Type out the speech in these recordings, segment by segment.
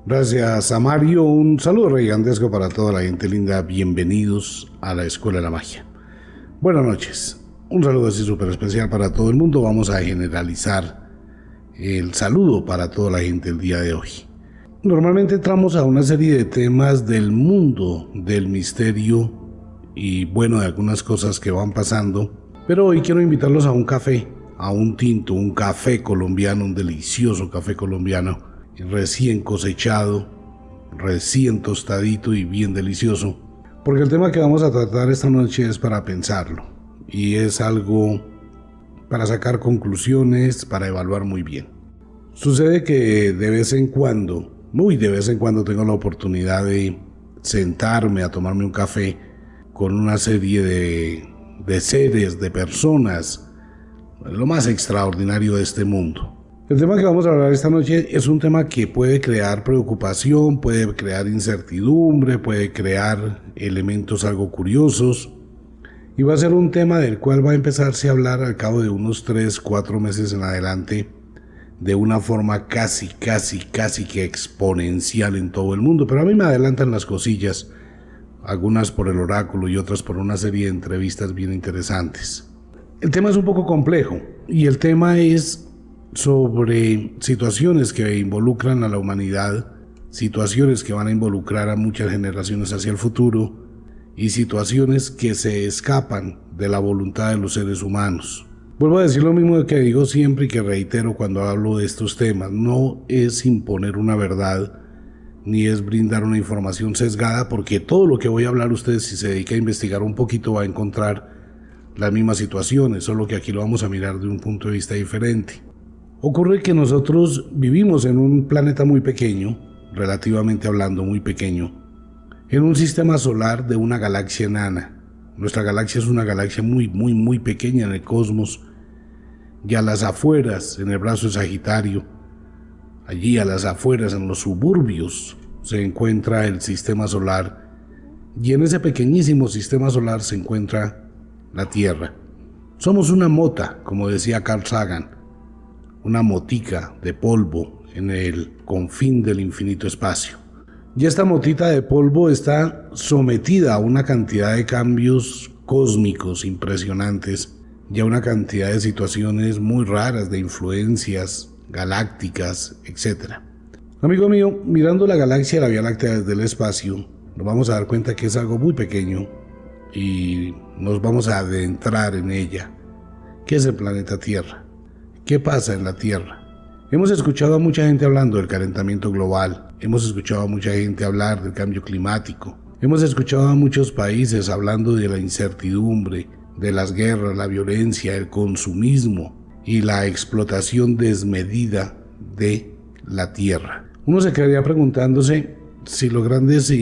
Gracias a Mario, un saludo gigantesco para toda la gente linda, bienvenidos a la Escuela de la Magia. Buenas noches, un saludo así súper especial para todo el mundo, vamos a generalizar el saludo para toda la gente el día de hoy. Normalmente entramos a una serie de temas del mundo, del misterio y bueno, de algunas cosas que van pasando, pero hoy quiero invitarlos a un café, a un tinto, un café colombiano, un delicioso café colombiano, recién cosechado, recién tostadito y bien delicioso, porque el tema que vamos a tratar esta noche es para pensarlo y es algo para sacar conclusiones, para evaluar muy bien. Sucede que de vez en cuando, muy de vez en cuando, tengo la oportunidad de sentarme a tomarme un café con una serie de seres, de personas, lo más extraordinario de este mundo. El tema que vamos a hablar esta noche es un tema que puede crear preocupación, puede crear incertidumbre, puede crear elementos algo curiosos y va a ser un tema del cual va a empezarse a hablar al cabo de unos 3-4 meses en adelante de una forma casi que exponencial en todo el mundo, pero a mí me adelantan las cosillas, algunas por el oráculo y otras por una serie de entrevistas bien interesantes. El tema es un poco complejo y el tema es sobre situaciones que involucran a la humanidad, situaciones que van a involucrar a muchas generaciones hacia el futuro y situaciones que se escapan de la voluntad de los seres humanos. Vuelvo a decir lo mismo que digo siempre y que reitero cuando hablo de estos temas: no es imponer una verdad ni es brindar una información sesgada, porque todo lo que voy a hablar, ustedes, si se dedica a investigar un poquito, va a encontrar las mismas situaciones, solo que aquí lo vamos a mirar de un punto de vista diferente. Ocurre que nosotros vivimos en un planeta muy pequeño, relativamente hablando muy pequeño, en un sistema solar de una galaxia enana. Nuestra galaxia es una galaxia muy pequeña en el cosmos, y a las afueras, en el brazo de Sagitario, allí a las afueras, en los suburbios, se encuentra el sistema solar, y en ese pequeñísimo sistema solar se encuentra la Tierra. Somos una mota, como decía Carl Sagan, una motica de polvo en el confín del infinito espacio. Y esta motita de polvo está sometida a una cantidad de cambios cósmicos impresionantes y a una cantidad de situaciones muy raras, de influencias galácticas, etc. Amigo mío, mirando la galaxia, la Vía Láctea desde el espacio, nos vamos a dar cuenta que es algo muy pequeño y nos vamos a adentrar en ella. ¿Qué es el planeta Tierra? ¿Qué pasa en la Tierra? Hemos escuchado a mucha gente hablando del calentamiento global, hemos escuchado a mucha gente hablar del cambio climático, hemos escuchado a muchos países hablando de la incertidumbre, de las guerras, la violencia, el consumismo y la explotación desmedida de la Tierra. Uno se quedaría preguntándose si los grandes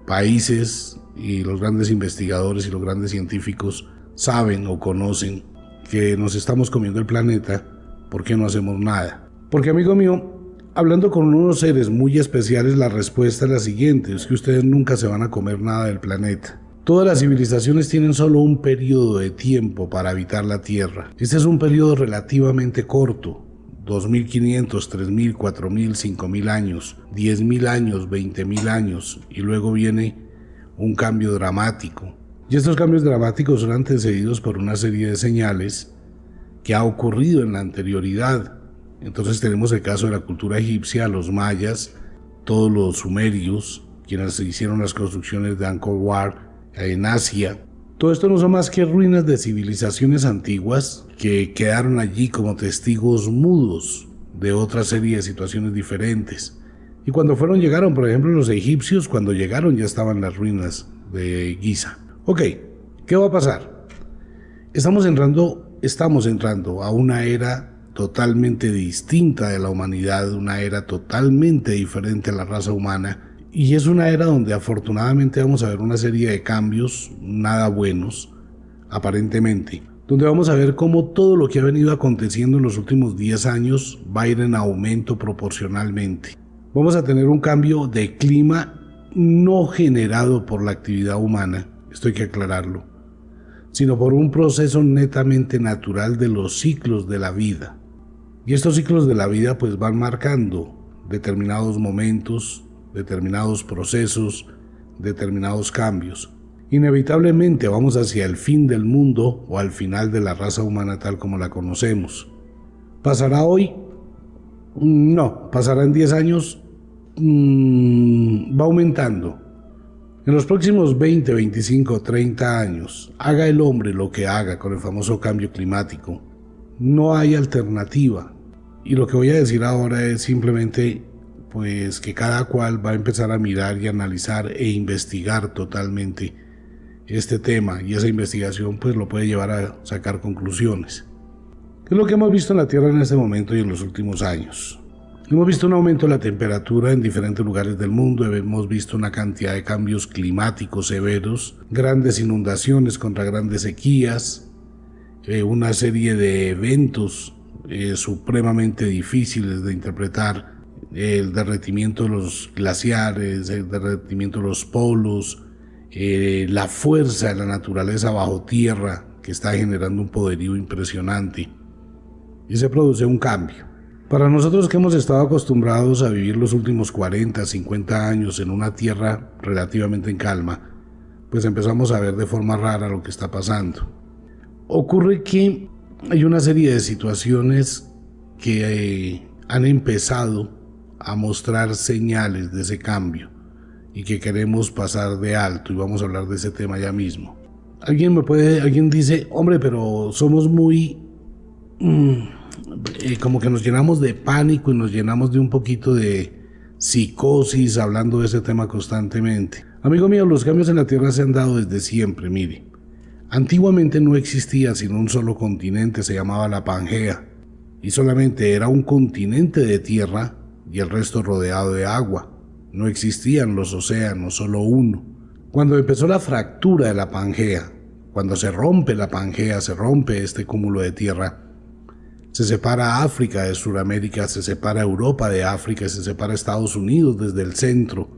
países y los grandes investigadores y los grandes científicos saben o conocen que nos estamos comiendo el planeta, ¿por qué no hacemos nada? Porque, amigo mío, hablando con unos seres muy especiales, la respuesta es la siguiente: es que ustedes nunca se van a comer nada del planeta. Todas las civilizaciones tienen solo un periodo de tiempo para habitar la Tierra. Este es un periodo relativamente corto: 2.500, 3.000, 4.000, 5.000 años, 10.000 años, 20.000 años, y luego viene un cambio dramático. Y estos cambios dramáticos son antecedidos por una serie de señales que ha ocurrido en la anterioridad. Entonces tenemos el caso de la cultura egipcia, los mayas, todos los sumerios, quienes hicieron las construcciones de Angkor Wat en Asia. Todo esto no son más que ruinas de civilizaciones antiguas que quedaron allí como testigos mudos de otra serie de situaciones diferentes. Y cuando llegaron, por ejemplo, los egipcios, cuando llegaron ya estaban las ruinas de Giza. Ok, ¿qué va a pasar? Estamos entrando a una era totalmente distinta de la humanidad, una era totalmente diferente a la raza humana, y es una era donde afortunadamente vamos a ver una serie de cambios nada buenos, aparentemente, donde vamos a ver cómo todo lo que ha venido aconteciendo en los últimos 10 años va a ir en aumento proporcionalmente. Vamos a tener un cambio de clima no generado por la actividad humana, esto hay que aclararlo, sino por un proceso netamente natural de los ciclos de la vida. Y estos ciclos de la vida pues van marcando determinados momentos, determinados procesos, determinados cambios. Inevitablemente vamos hacia el fin del mundo o al final de la raza humana tal como la conocemos. ¿Pasará hoy? No. ¿Pasará en 10 años? Va aumentando. En los próximos 20, 25, 30 años, haga el hombre lo que haga con el famoso cambio climático, no hay alternativa. Y lo que voy a decir ahora es simplemente pues que cada cual va a empezar a mirar y analizar e investigar totalmente este tema, y esa investigación pues lo puede llevar a sacar conclusiones. ¿Qué es lo que hemos visto en la Tierra en este momento y en los últimos años? Hemos visto un aumento de la temperatura en diferentes lugares del mundo, hemos visto una cantidad de cambios climáticos severos, grandes inundaciones contra grandes sequías, una serie de eventos supremamente difíciles de interpretar, el derretimiento de los glaciares, el derretimiento de los polos, la fuerza de la naturaleza bajo tierra que está generando un poderío impresionante, y se produce un cambio. Para nosotros que hemos estado acostumbrados a vivir los últimos 40, 50 años en una tierra relativamente en calma, pues empezamos a ver de forma rara lo que está pasando. Ocurre que hay una serie de situaciones que han empezado a mostrar señales de ese cambio y que queremos pasar de alto, y vamos a hablar de ese tema ya mismo. Alguien dice, hombre, pero somos muy como que nos llenamos de pánico y nos llenamos de un poquito de psicosis hablando de ese tema constantemente. Amigo mío, los cambios en la Tierra se han dado desde siempre. Mire, antiguamente no existía sino un solo continente, se llamaba la Pangea, y solamente era un continente de tierra y el resto rodeado de agua. No existían los océanos, solo uno. Cuando empezó la fractura de la Pangea, cuando se rompe la Pangea, se rompe este cúmulo de tierra, se separa África de Sudamérica, se separa Europa de África, se separa Estados Unidos desde el centro.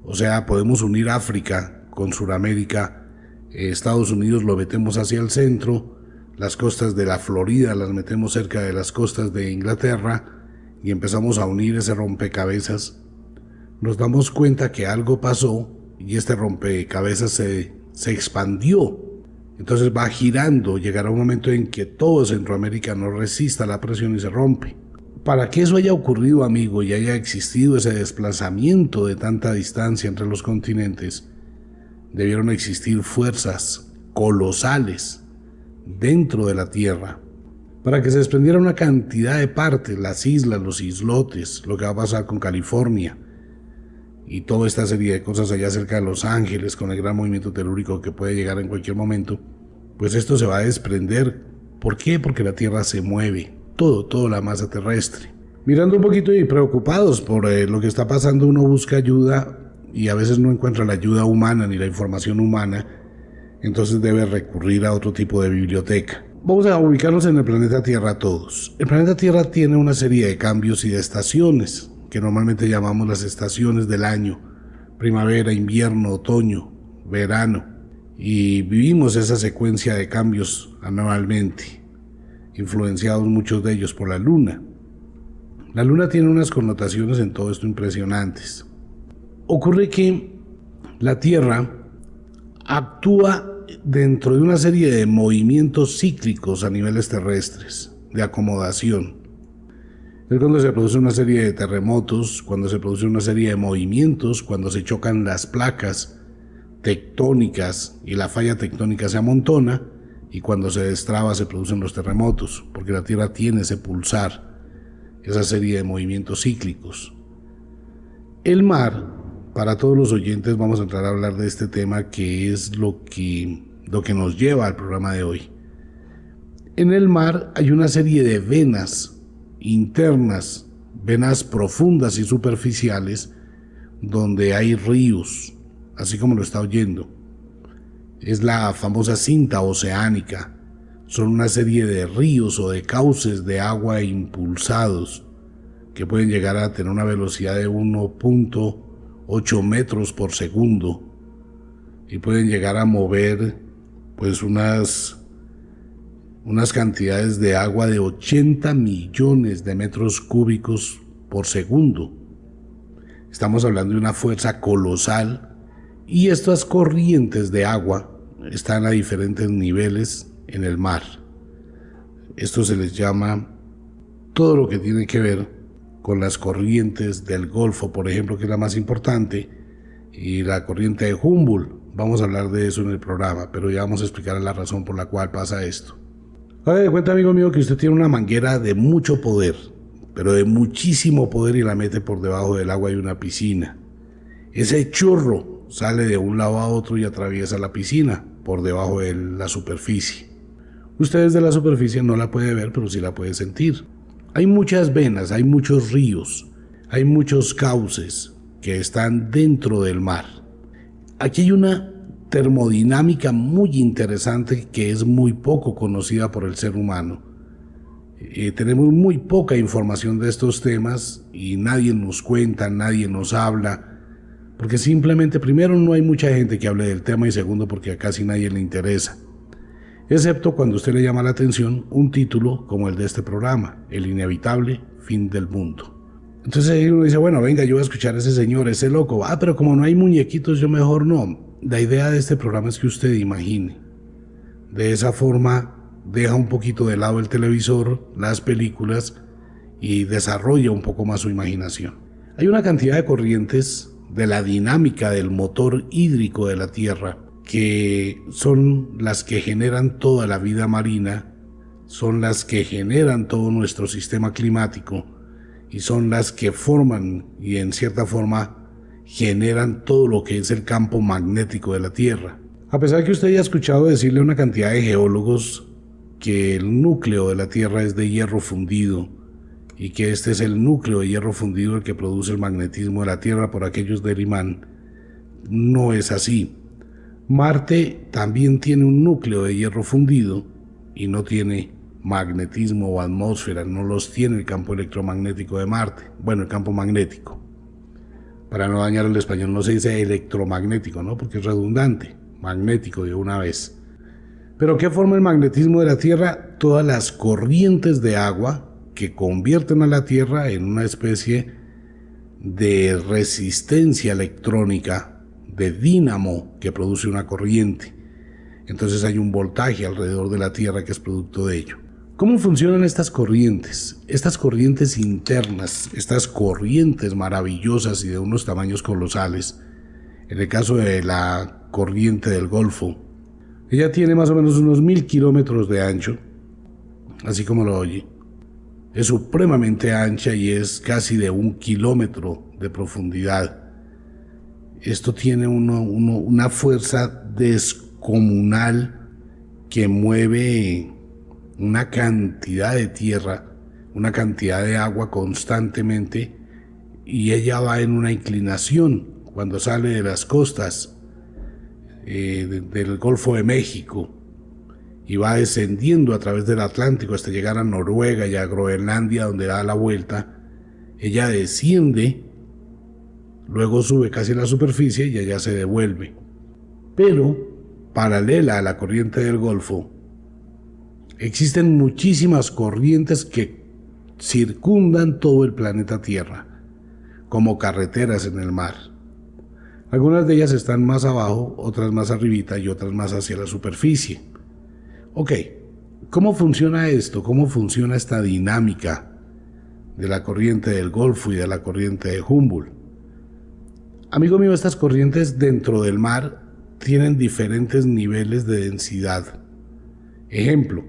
O sea, podemos unir África con Sudamérica, Estados Unidos lo metemos hacia el centro, las costas de la Florida las metemos cerca de las costas de Inglaterra y empezamos a unir ese rompecabezas. Nos damos cuenta que algo pasó y este rompecabezas se expandió. Entonces va girando, llegará un momento en que todo Centroamérica no resista la presión y se rompe. Para que eso haya ocurrido, amigo, y haya existido ese desplazamiento de tanta distancia entre los continentes, debieron existir fuerzas colosales dentro de la Tierra para que se desprendiera una cantidad de partes, las islas, los islotes, lo que va a pasar con California y toda esta serie de cosas allá cerca de Los Ángeles con el gran movimiento telúrico que puede llegar en cualquier momento. Pues esto se va a desprender. ¿Por qué? Porque la Tierra se mueve, toda la masa terrestre. Mirando un poquito y preocupados por lo que está pasando, uno busca ayuda y a veces no encuentra la ayuda humana ni la información humana, entonces debe recurrir a otro tipo de biblioteca. Vamos a ubicarnos en el planeta Tierra todos. El planeta Tierra tiene una serie de cambios y de estaciones, que normalmente llamamos las estaciones del año: primavera, invierno, otoño, verano, y vivimos esa secuencia de cambios anualmente, influenciados muchos de ellos por la luna. La luna tiene unas connotaciones en todo esto impresionantes. Ocurre que la Tierra actúa dentro de una serie de movimientos cíclicos a niveles terrestres, de acomodación. Es cuando se produce una serie de terremotos, cuando se produce una serie de movimientos, cuando se chocan las placas tectónicas y la falla tectónica se amontona, y cuando se destraba se producen los terremotos, porque la Tierra tiene ese pulsar, esa serie de movimientos cíclicos. El mar, para todos los oyentes vamos a entrar a hablar de este tema, que es lo que nos lleva al programa de hoy. En el mar hay una serie de venas internas, venas profundas y superficiales, donde hay ríos, así como lo está oyendo. Es la famosa cinta oceánica. Son una serie de ríos o de cauces de agua impulsados que pueden llegar a tener una velocidad de 1.8 metros por segundo y pueden llegar a mover pues unas cantidades de agua de 80 millones de metros cúbicos por segundo. Estamos hablando de una fuerza colosal y estas corrientes de agua están a diferentes niveles en el mar. Esto se les llama todo lo que tiene que ver con las corrientes del Golfo, por ejemplo, que es la más importante, y la corriente de Humboldt. Vamos a hablar de eso en el programa, pero ya vamos a explicar la razón por la cual pasa esto. Haga de cuenta, amigo mío, que usted tiene una manguera de mucho poder, pero de muchísimo poder, y la mete por debajo del agua de una piscina. Ese chorro sale de un lado a otro y atraviesa la piscina por debajo de la superficie. Usted desde la superficie no la puede ver, pero sí la puede sentir. Hay muchas venas, hay muchos ríos, hay muchos cauces que están dentro del mar. Aquí hay una termodinámica muy interesante que es muy poco conocida por el ser humano. Tenemos muy poca información de estos temas y nadie nos cuenta, nadie nos habla, porque simplemente, primero, no hay mucha gente que hable del tema, y segundo, porque a casi nadie le interesa, excepto cuando usted le llama la atención un título como el de este programa, El inevitable fin del mundo. Entonces uno dice, bueno, venga, yo voy a escuchar a ese señor, ese loco. Pero como no hay muñequitos, yo mejor no. La idea de este programa es que usted imagine. De esa forma deja un poquito de lado el televisor, las películas, y desarrolla un poco más su imaginación. Hay una cantidad de corrientes de la dinámica del motor hídrico de la Tierra, que son las que generan toda la vida marina, son las que generan todo nuestro sistema climático, y son las que forman y en cierta forma generan todo lo que es el campo magnético de la Tierra. A pesar que usted haya escuchado decirle a una cantidad de geólogos que el núcleo de la Tierra es de hierro fundido, y que este es el núcleo de hierro fundido el que produce el magnetismo de la Tierra por aquellos del imán, no es así. Marte también tiene un núcleo de hierro fundido y no tiene magnetismo o atmósfera, no los tiene el campo electromagnético de Marte. Bueno, el campo magnético. Para no dañar el español no se dice electromagnético, ¿no? Porque es redundante, magnético de una vez. ¿Pero qué forma el magnetismo de la Tierra? Todas las corrientes de agua que convierten a la Tierra en una especie de resistencia electrónica, de dínamo que produce una corriente. Entonces hay un voltaje alrededor de la Tierra que es producto de ello. ¿Cómo funcionan estas corrientes? Estas corrientes internas, estas corrientes maravillosas y de unos tamaños colosales. En el caso de la corriente del Golfo, ella tiene más o menos unos 1000 kilómetros de ancho, así como lo oye. Es supremamente ancha y es casi de 1 kilómetro de profundidad. Esto tiene una fuerza descomunal que mueve una cantidad de tierra, una cantidad de agua constantemente, y ella va en una inclinación cuando sale de las costas del Golfo de México y va descendiendo a través del Atlántico hasta llegar a Noruega y a Groenlandia, donde da la vuelta. Ella desciende, luego sube casi a la superficie y allá se devuelve. Pero, paralela a la corriente del Golfo, existen muchísimas corrientes que circundan todo el planeta Tierra, como carreteras en el mar. Algunas de ellas están más abajo, otras más arribita y otras más hacia la superficie. Ok, ¿cómo funciona esto? ¿Cómo funciona esta dinámica de la corriente del Golfo y de la corriente de Humboldt? Amigo mío, estas corrientes dentro del mar tienen diferentes niveles de densidad. Ejemplo,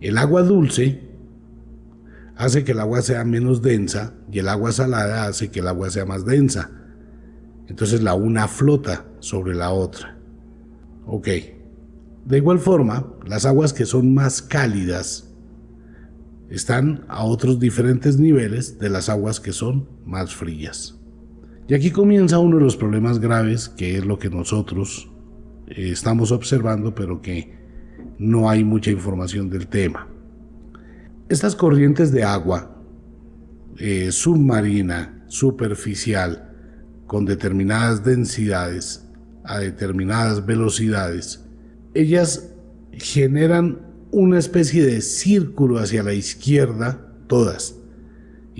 el agua dulce hace que el agua sea menos densa y el agua salada hace que el agua sea más densa. Entonces la una flota sobre la otra. Ok. De igual forma, las aguas que son más cálidas están a otros diferentes niveles de las aguas que son más frías. Y aquí comienza uno de los problemas graves, que es lo que nosotros estamos observando, pero que no hay mucha información del tema. Estas corrientes de agua submarina, superficial, con determinadas densidades, a determinadas velocidades, ellas generan una especie de círculo hacia la izquierda, todas,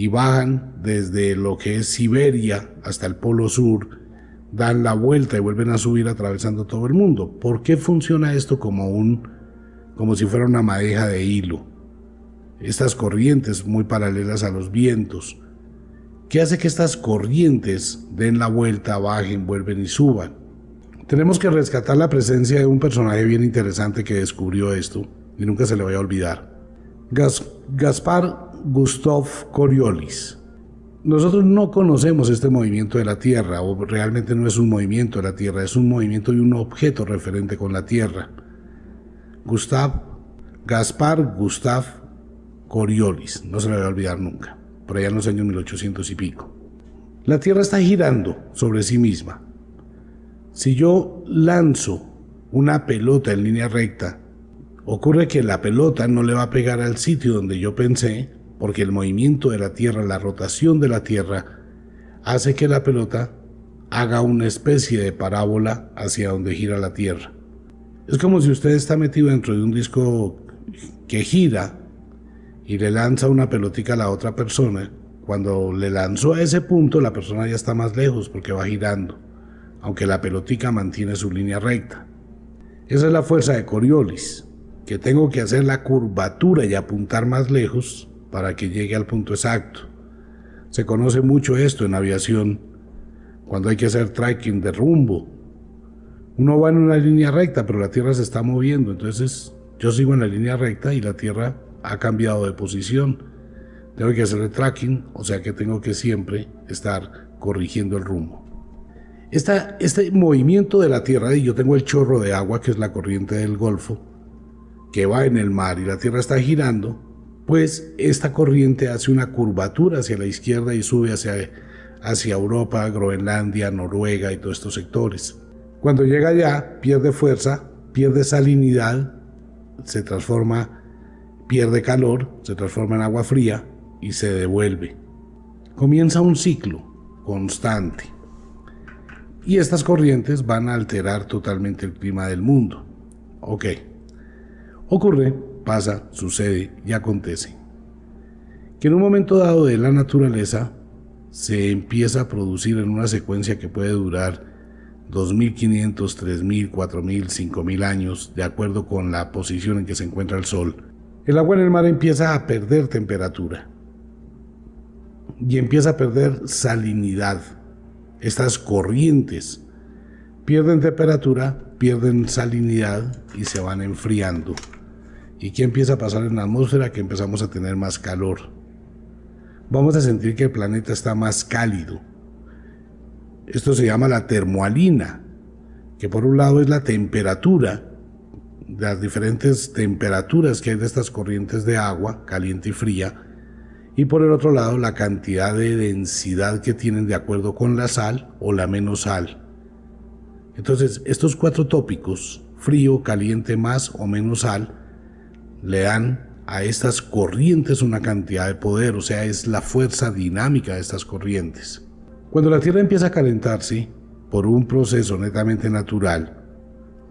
y bajan desde lo que es Siberia hasta el Polo Sur, dan la vuelta y vuelven a subir atravesando todo el mundo. ¿Por qué funciona esto como si fuera una madeja de hilo? Estas corrientes muy paralelas a los vientos. ¿Qué hace que estas corrientes den la vuelta, bajen, vuelven y suban? Tenemos que rescatar la presencia de un personaje bien interesante que descubrió esto y nunca se le va a olvidar. Gaspar Gustav Coriolis. Nosotros no conocemos este movimiento de la Tierra, o realmente no es un movimiento de la Tierra, es un movimiento de un objeto referente con la Tierra. Gaspar Gustav Coriolis, no se le va a olvidar nunca, por allá en los años 1800 y pico. La Tierra está girando sobre sí misma. Si yo lanzo una pelota en línea recta, ocurre que la pelota no le va a pegar al sitio donde yo pensé, porque el movimiento de la Tierra, la rotación de la Tierra, hace que la pelota haga una especie de parábola hacia donde gira la Tierra. Es como si usted está metido dentro de un disco que gira y le lanza una pelotica a la otra persona. Cuando le lanzó a ese punto, la persona ya está más lejos porque va girando, aunque la pelotica mantiene su línea recta. Esa es la fuerza de Coriolis, que tengo que hacer la curvatura y apuntar más lejos para que llegue al punto exacto. Se conoce mucho esto en aviación, cuando hay que hacer tracking de rumbo. Uno va en una línea recta, pero la Tierra se está moviendo, entonces yo sigo en la línea recta y la Tierra ha cambiado de posición. Tengo que hacer el tracking, o sea que tengo que siempre estar corrigiendo el rumbo. Este movimiento de la Tierra, y yo tengo el chorro de agua, que es la corriente del Golfo, que va en el mar y la Tierra está girando, pues esta corriente hace una curvatura hacia la izquierda y sube hacia Europa, Groenlandia, Noruega y todos estos sectores. Cuando llega allá, pierde fuerza, pierde salinidad, pierde calor, se transforma en agua fría y se devuelve. Comienza un ciclo constante. Y estas corrientes van a alterar totalmente el clima del mundo. Ok. Ocurre, pasa, sucede y acontece que en un momento dado de la naturaleza se empieza a producir en una secuencia que puede durar 2500, 3000, 4000, 5000 años, de acuerdo con la posición en que se encuentra el Sol. El agua en el mar empieza a perder temperatura y empieza a perder salinidad. Estas corrientes pierden temperatura, pierden salinidad y se van enfriando. ¿Y qué empieza a pasar en la atmósfera? Que empezamos a tener más calor. Vamos a sentir que el planeta está más cálido. Esto se llama la termoalina, que por un lado es la temperatura, las diferentes temperaturas que hay de estas corrientes de agua, caliente y fría, y por el otro lado la cantidad de densidad que tienen de acuerdo con la sal o la menos sal. Entonces, estos cuatro tópicos, frío, caliente, más o menos sal, le dan a estas corrientes una cantidad de poder, o sea, es la fuerza dinámica de estas corrientes. Cuando la Tierra empieza a calentarse por un proceso netamente natural,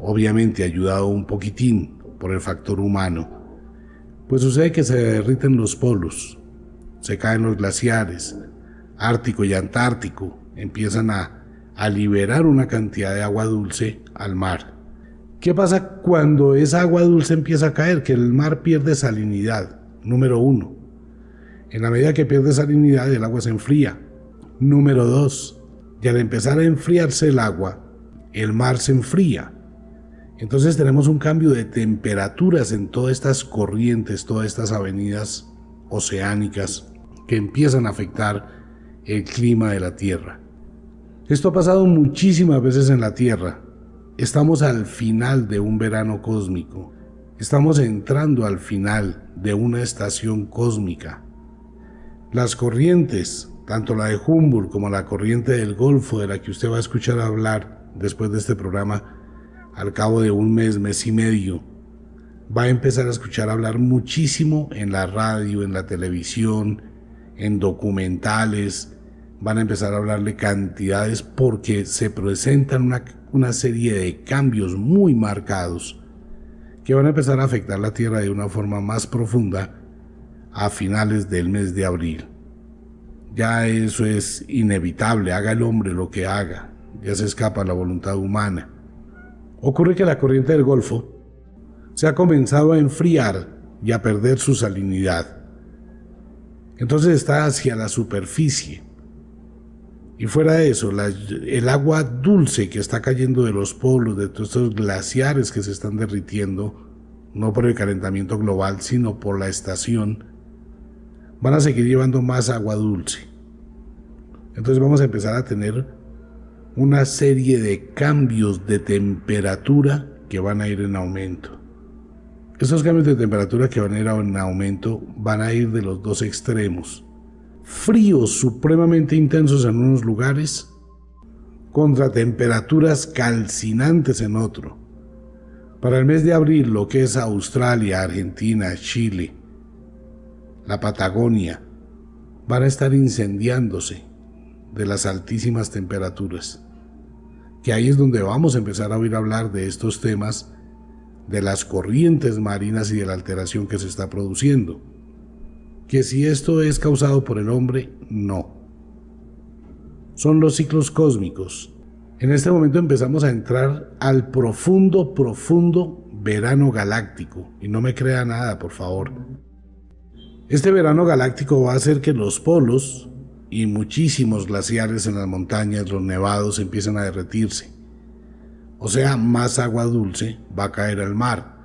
obviamente ayudado un poquitín por el factor humano, pues sucede que se derriten los polos, se caen los glaciares, Ártico y Antártico empiezan a liberar una cantidad de agua dulce al mar. ¿Qué pasa cuando esa agua dulce empieza a caer? Que el mar pierde salinidad, número 1. En la medida que pierde salinidad, el agua se enfría. Número 2. Y al empezar a enfriarse el agua, el mar se enfría. Entonces tenemos un cambio de temperaturas en todas estas corrientes, todas estas avenidas oceánicas que empiezan a afectar el clima de la Tierra. Esto ha pasado muchísimas veces en la Tierra. Estamos al final de un verano cósmico. Estamos entrando al final de una estación cósmica. Las corrientes, tanto la de Humboldt como la corriente del Golfo, de la que usted va a escuchar hablar después de este programa, al cabo de un mes, mes y medio, va a empezar a escuchar hablar muchísimo en la radio, en la televisión, en documentales. Van a empezar a hablarle cantidades porque se presentan una serie de cambios muy marcados que van a empezar a afectar la Tierra de una forma más profunda a finales del mes de abril. Ya eso es inevitable, haga el hombre lo que haga, ya se escapa la voluntad humana. Ocurre que la corriente del Golfo se ha comenzado a enfriar y a perder su salinidad. Entonces está hacia la superficie. Y fuera de eso, el agua dulce que está cayendo de los polos, de todos estos glaciares que se están derritiendo, no por el calentamiento global, sino por la estación, van a seguir llevando más agua dulce. Entonces vamos a empezar a tener una serie de cambios de temperatura que van a ir en aumento. Estos cambios de temperatura que van a ir en aumento van a ir de los dos extremos. Fríos supremamente intensos en unos lugares contra temperaturas calcinantes en otro. Para el mes de abril, lo que es Australia, Argentina, Chile, la Patagonia, van a estar incendiándose de las altísimas temperaturas. Que ahí es donde vamos a empezar a oír hablar de estos temas, de las corrientes marinas y de la alteración que se está produciendo. Que si esto es causado por el hombre, no. Son los ciclos cósmicos. En este momento empezamos a entrar al profundo verano galáctico. Y no me crea nada, por favor. Este verano galáctico va a hacer que los polos y muchísimos glaciares en las montañas, los nevados, empiecen a derretirse. O sea, más agua dulce va a caer al mar.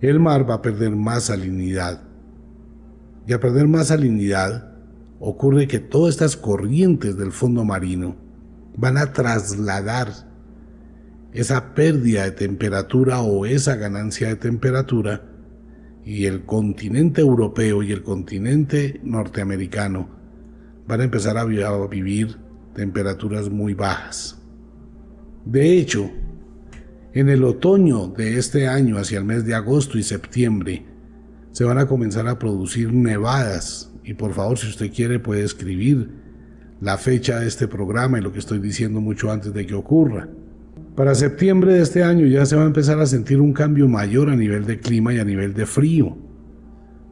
El mar va a perder más salinidad. Y al perder más salinidad, ocurre que todas estas corrientes del fondo marino van a trasladar esa pérdida de temperatura o esa ganancia de temperatura, y el continente europeo y el continente norteamericano van a empezar a vivir temperaturas muy bajas. De hecho, en el otoño de este año, hacia el mes de agosto y septiembre, se van a comenzar a producir nevadas. Y por favor, si usted quiere, puede escribir la fecha de este programa y lo que estoy diciendo mucho antes de que ocurra. Para septiembre de este año ya se va a empezar a sentir un cambio mayor a nivel de clima y a nivel de frío.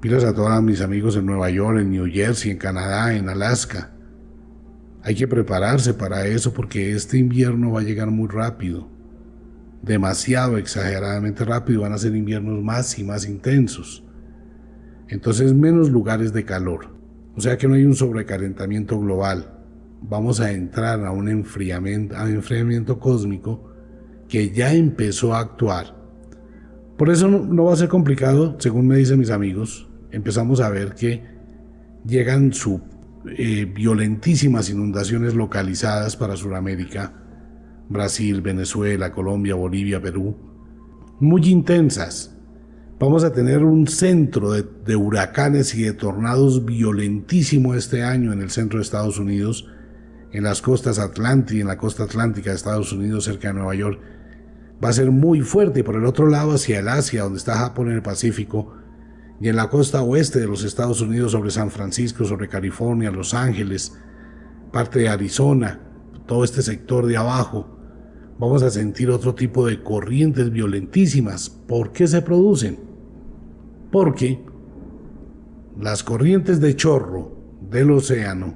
Pilas a todos mis amigos en Nueva York, en New Jersey, en Canadá, en Alaska. Hay que prepararse para eso porque este invierno va a llegar muy rápido. Demasiado, exageradamente rápido. Van a ser inviernos más y más intensos. Entonces menos lugares de calor. O sea que no hay un sobrecalentamiento global. Vamos a entrar a un enfriamiento cósmico que ya empezó a actuar. Por eso no va a ser complicado, según me dicen mis amigos. Empezamos a ver que llegan violentísimas inundaciones localizadas para Sudamérica, Brasil, Venezuela, Colombia, Bolivia, Perú, muy intensas. Vamos a tener un centro de huracanes y de tornados violentísimo este año en el centro de Estados Unidos, en las costas atlánticas, en la costa atlántica de Estados Unidos, cerca de Nueva York. Va a ser muy fuerte. Y por el otro lado, hacia el Asia, donde está Japón en el Pacífico, y en la costa oeste de los Estados Unidos, sobre San Francisco, sobre California, Los Ángeles, parte de Arizona, todo este sector de abajo, vamos a sentir otro tipo de corrientes violentísimas. ¿Por qué se producen? Porque las corrientes de chorro del océano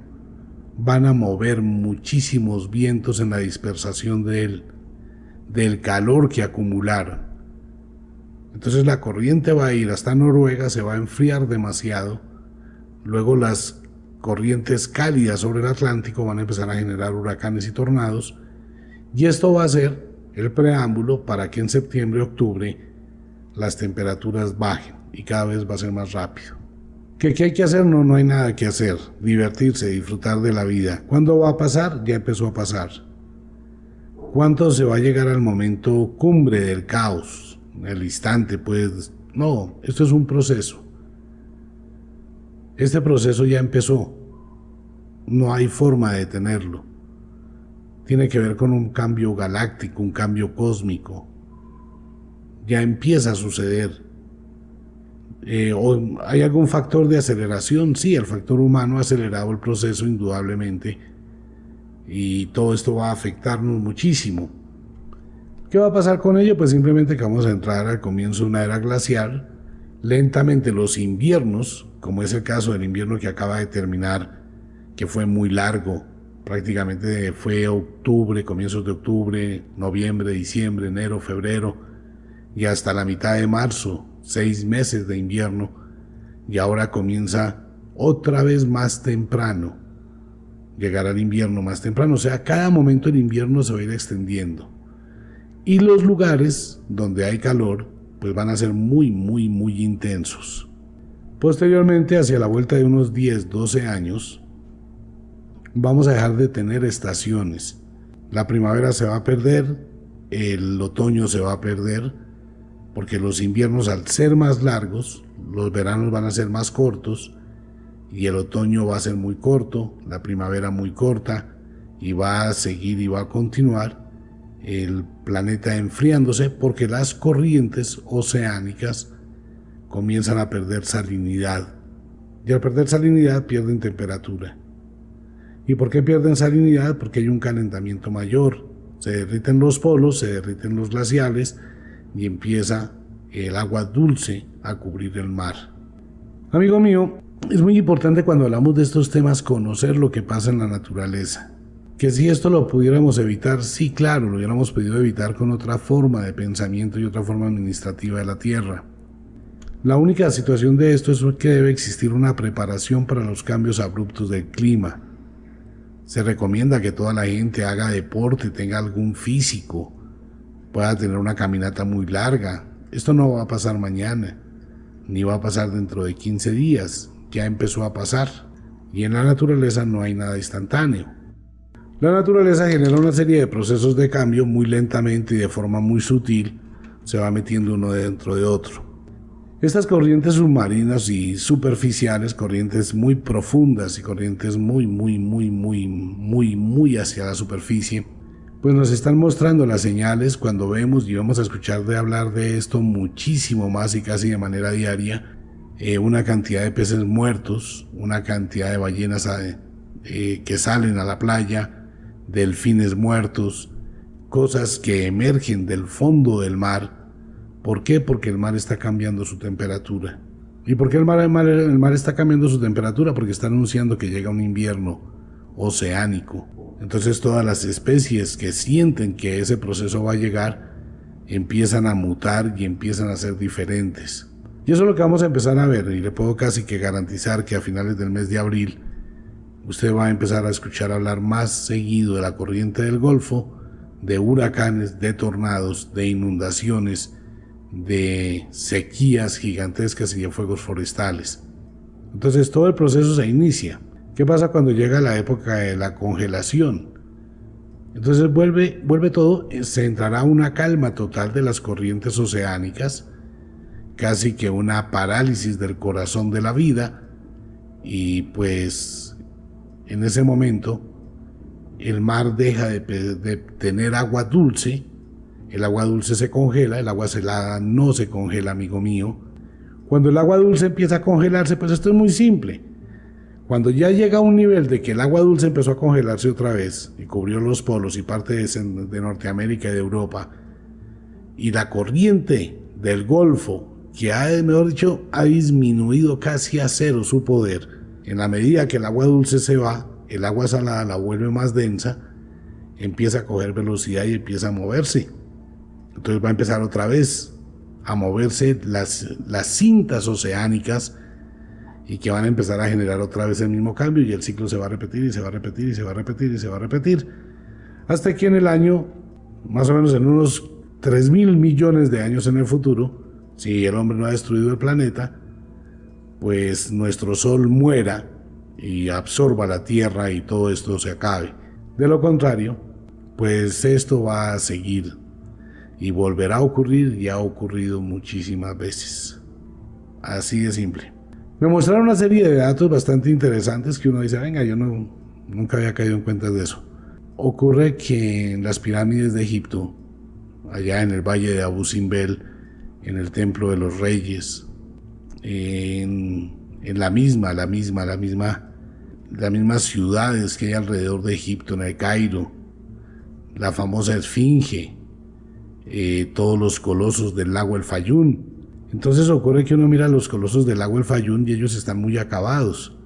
van a mover muchísimos vientos en la dispersación del calor que acumularon. Entonces la corriente va a ir hasta Noruega, se va a enfriar demasiado. Luego las corrientes cálidas sobre el Atlántico van a empezar a generar huracanes y tornados. Y esto va a ser el preámbulo para que en septiembre, octubre, las temperaturas bajen y cada vez va a ser más rápido. ¿Qué hay que hacer? No hay nada que hacer. Divertirse, disfrutar de la vida. ¿Cuándo va a pasar? Ya empezó a pasar. ¿Cuánto se va a llegar al momento cumbre del caos? El instante, pues. No, esto es un proceso. Este proceso ya empezó. No hay forma de detenerlo. Tiene que ver con un cambio galáctico, un cambio cósmico. Ya empieza a suceder. ¿Hay algún factor de aceleración? Sí, el factor humano ha acelerado el proceso indudablemente, y todo esto va a afectarnos muchísimo. ¿Qué va a pasar con ello? Pues simplemente que vamos a entrar al comienzo de una era glacial. Lentamente los inviernos, como es el caso del invierno que acaba de terminar que fue muy largo. Prácticamente fue octubre, comienzos de octubre, noviembre, diciembre, enero, febrero y hasta la mitad de marzo, 6 meses de invierno, y ahora comienza otra vez más temprano. Llegará el invierno más temprano, o sea, cada momento el invierno se va a ir extendiendo. Y los lugares donde hay calor, pues van a ser muy, muy, muy intensos. Posteriormente, hacia la vuelta de unos 10, 12 años, vamos a dejar de tener estaciones. La primavera se va a perder, el otoño se va a perder, porque los inviernos, al ser más largos, los veranos van a ser más cortos, y el otoño va a ser muy corto, la primavera muy corta, y va a seguir y va a continuar el planeta enfriándose porque las corrientes oceánicas comienzan a perder salinidad, y al perder salinidad pierden temperatura. ¿Y por qué pierden salinidad? Porque hay un calentamiento mayor, se derriten los polos, se derriten los glaciales y empieza el agua dulce a cubrir el mar. Amigo mío, es muy importante cuando hablamos de estos temas conocer lo que pasa en la naturaleza. Que si esto lo pudiéramos evitar, sí, claro, lo hubiéramos podido evitar con otra forma de pensamiento y otra forma administrativa de la Tierra. La única situación de esto es que debe existir una preparación para los cambios abruptos del clima. Se recomienda que toda la gente haga deporte, tenga algún físico, pueda tener una caminata muy larga. Esto no va a pasar mañana, ni va a pasar dentro de 15 días. Ya empezó a pasar, y en la naturaleza no hay nada instantáneo. La naturaleza genera una serie de procesos de cambio muy lentamente y de forma muy sutil, se va metiendo uno dentro de otro. Estas corrientes submarinas y superficiales, corrientes muy profundas y corrientes muy hacia la superficie, pues nos están mostrando las señales cuando vemos y vamos a escuchar de hablar de esto muchísimo más y casi de manera diaria. Una cantidad de peces muertos, una cantidad de ballenas que salen a la playa, delfines muertos, cosas que emergen del fondo del mar. ¿Por qué? Porque el mar está cambiando su temperatura. ¿Y por qué el mar está cambiando su temperatura? Porque está anunciando que llega un invierno oceánico. Entonces todas las especies que sienten que ese proceso va a llegar empiezan a mutar y empiezan a ser diferentes. Y eso es lo que vamos a empezar a ver, y le puedo casi que garantizar que a finales del mes de abril usted va a empezar a escuchar hablar más seguido de la corriente del Golfo, de huracanes, de tornados, de inundaciones, de sequías gigantescas y de fuegos forestales. Entonces todo el proceso se inicia. ¿Qué pasa cuando llega la época de la congelación? Entonces vuelve todo, se entrará una calma total de las corrientes oceánicas, casi que una parálisis del corazón de la vida, y pues en ese momento el mar deja de tener agua dulce, el agua dulce se congela, el agua salada no se congela, amigo mío. Cuando el agua dulce empieza a congelarse, pues esto es muy simple. Cuando ya llega a un nivel de que el agua dulce empezó a congelarse otra vez y cubrió los polos y parte de Norteamérica y de Europa, y la corriente del Golfo, que mejor dicho, ha disminuido casi a cero su poder, en la medida que el agua dulce se va, el agua salada la vuelve más densa, empieza a coger velocidad y empieza a moverse. Entonces va a empezar otra vez a moverse las cintas oceánicas, y que van a empezar a generar otra vez el mismo cambio, y el ciclo se va a repetir y se va a repetir y se va a repetir y se va a repetir, hasta que en el año, más o menos en unos 3.000 millones de años en el futuro, si el hombre no ha destruido el planeta, pues nuestro sol muera y absorba la Tierra y todo esto se acabe. De lo contrario, pues esto va a seguir y volverá a ocurrir, y ha ocurrido muchísimas veces. Así de simple. Me mostraron una serie de datos bastante interesantes que uno dice, venga, yo nunca había caído en cuenta de eso. Ocurre que en las pirámides de Egipto, allá en el valle de Abu Simbel, en el Templo de los Reyes, en las mismas ciudades que hay alrededor de Egipto, en el Cairo, la famosa Esfinge, todos los colosos del lago El Fayum. Entonces ocurre que uno mira los colosos del lago El Fayum y ellos están muy acabados.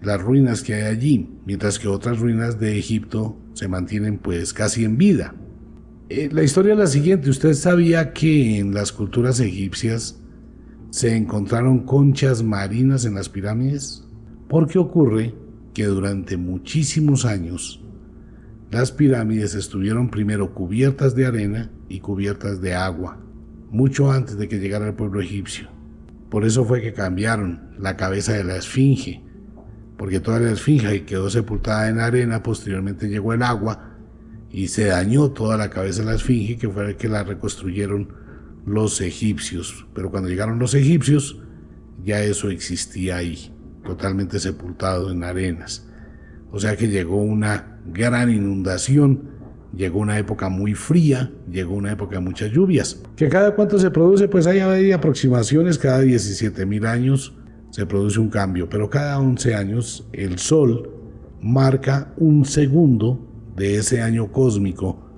las ruinas que hay allí, mientras que otras ruinas de Egipto se mantienen pues casi en vida. La historia es la siguiente: usted sabía que en las culturas egipcias se encontraron conchas marinas en las pirámides, porque ocurre que durante muchísimos años las pirámides estuvieron primero cubiertas de arena y cubiertas de agua, mucho antes de que llegara el pueblo egipcio. Por eso fue que cambiaron la cabeza de la esfinge, porque toda la esfinge quedó sepultada en arena. Posteriormente llegó el agua y se dañó toda la cabeza de la esfinge, que fue el que la reconstruyeron los egipcios. Pero cuando llegaron los egipcios, ya eso existía ahí, totalmente sepultado en arenas. O sea que llegó una gran inundación, llegó una época muy fría, llegó una época de muchas lluvias. ¿Que cada cuánto se produce? Pues hay aproximaciones, cada 17.000 años se produce un cambio, pero cada 11 años el Sol marca un segundo de ese año cósmico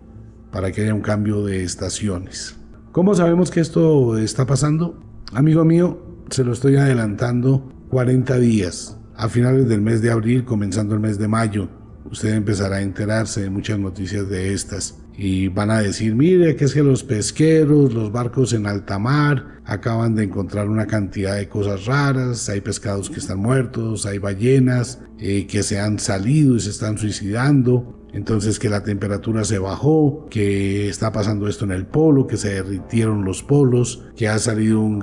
para que haya un cambio de estaciones. ¿Cómo sabemos que esto está pasando? Amigo mío, se lo estoy adelantando 40 días. A finales del mes de abril, comenzando el mes de mayo, usted empezará a enterarse de muchas noticias de estas. Y van a decir, mire, que es que los pesqueros, los barcos en alta mar, acaban de encontrar una cantidad de cosas raras. Hay pescados que están muertos, hay ballenas que se han salido y se están suicidando. Entonces que la temperatura se bajó, que está pasando esto en el polo, que se derritieron los polos, que ha salido un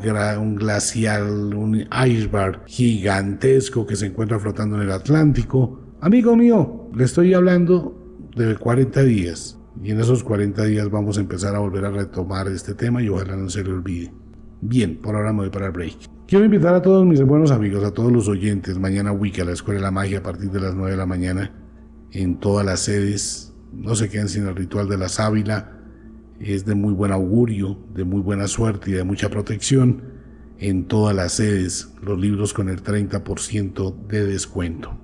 glacial, un iceberg gigantesco que se encuentra flotando en el Atlántico. Amigo mío, le estoy hablando de 40 días. Y en esos 40 días vamos a empezar a volver a retomar este tema y ojalá no se le olvide. Bien, por ahora me voy para el break. Quiero invitar a todos mis buenos amigos, a todos los oyentes, mañana Wicca, a la Escuela de la Magia a partir de las 9 de la mañana, en todas las sedes. No se queden sin el ritual de la sábila, es de muy buen augurio, de muy buena suerte y de mucha protección. En todas las sedes, los libros con el 30% de descuento.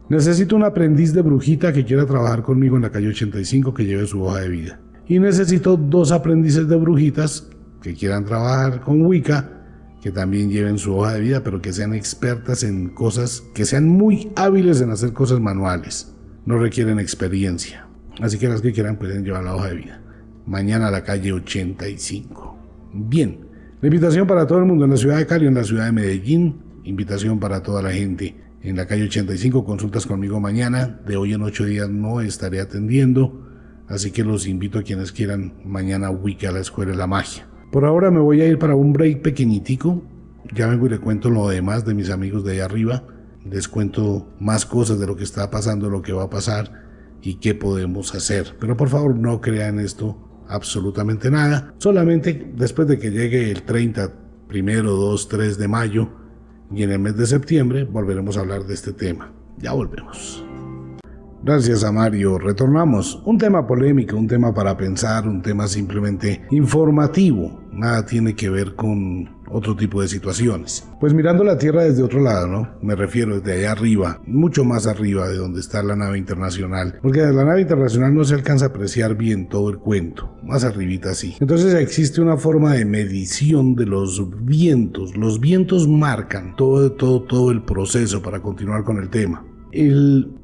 Necesito un aprendiz de brujita que quiera trabajar conmigo en la calle 85, que lleve su hoja de vida. Y necesito 2 aprendices de brujitas que quieran trabajar con Wicca, que también lleven su hoja de vida, pero que sean expertas en cosas, que sean muy hábiles en hacer cosas manuales. No requieren experiencia. Así que las que quieran pueden llevar la hoja de vida. Mañana a la calle 85. Bien, la invitación para todo el mundo en la ciudad de Cali, en la ciudad de Medellín. Invitación para toda la gente en la calle 85, consultas conmigo mañana. De hoy en 8 días no estaré atendiendo, así que los invito a quienes quieran mañana a Wicca, a la Escuela de la Magia. Por ahora me voy a ir para un break pequeñitico. Ya vengo y le cuento lo demás de mis amigos de allá arriba. Les cuento más cosas de lo que está pasando, lo que va a pasar y qué podemos hacer. Pero por favor no crean esto absolutamente nada. Solamente después de que llegue el 30, 1, 2, 3 de mayo, y en el mes de septiembre volveremos a hablar de este tema. Ya volvemos. Gracias a Mario. Retornamos. Un tema polémico, un tema para pensar, un tema simplemente informativo. Nada tiene que ver con otro tipo de situaciones. Pues mirando la Tierra desde otro lado, ¿no? Me refiero desde allá arriba, mucho más arriba de donde está la nave internacional. Porque desde la nave internacional no se alcanza a apreciar bien todo el cuento. Más arribita sí. Entonces existe una forma de medición de los vientos. Los vientos marcan todo el proceso para continuar con el tema.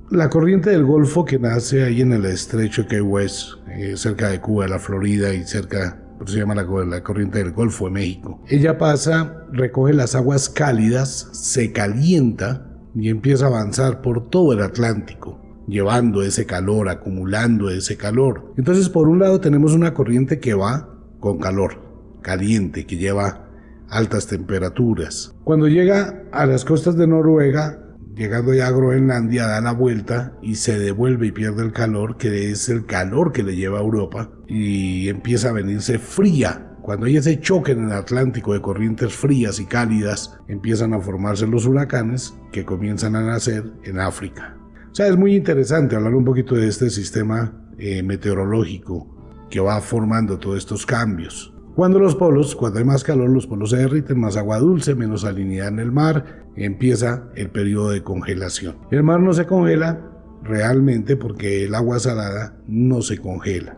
La corriente del Golfo que nace ahí en el estrecho de Key West, cerca de Cuba, de la Florida y cerca, por eso se llama la corriente del Golfo de México. Ella pasa, recoge las aguas cálidas, se calienta y empieza a avanzar por todo el Atlántico, llevando ese calor, acumulando ese calor. Entonces, por un lado tenemos una corriente que va con calor, caliente, que lleva altas temperaturas. Cuando llega a las costas de Noruega, llegando ya a Groenlandia, da la vuelta y se devuelve y pierde el calor, que es el calor que le lleva a Europa, y empieza a venirse fría. Cuando hay ese choque en el Atlántico de corrientes frías y cálidas, empiezan a formarse los huracanes que comienzan a nacer en África. O sea, es muy interesante hablar un poquito de este sistema meteorológico que va formando todos estos cambios. Cuando hay más calor, los polos se derriten, más agua dulce, menos salinidad en el mar, empieza el periodo de congelación. El mar no se congela realmente porque el agua salada no se congela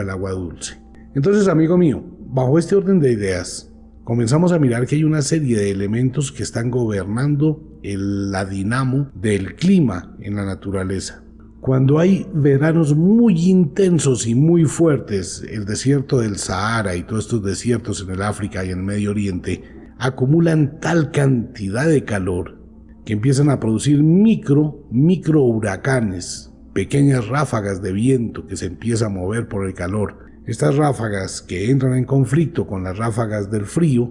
el agua dulce. Entonces, amigo mío, bajo este orden de ideas, comenzamos a mirar que hay una serie de elementos que están gobernando la dinamo del clima en la naturaleza. Cuando hay veranos muy intensos y muy fuertes, el desierto del Sahara y todos estos desiertos en el África y en el Medio Oriente acumulan tal cantidad de calor que empiezan a producir micro huracanes, pequeñas ráfagas de viento que se empiezan a mover por el calor. Estas ráfagas que entran en conflicto con las ráfagas del frío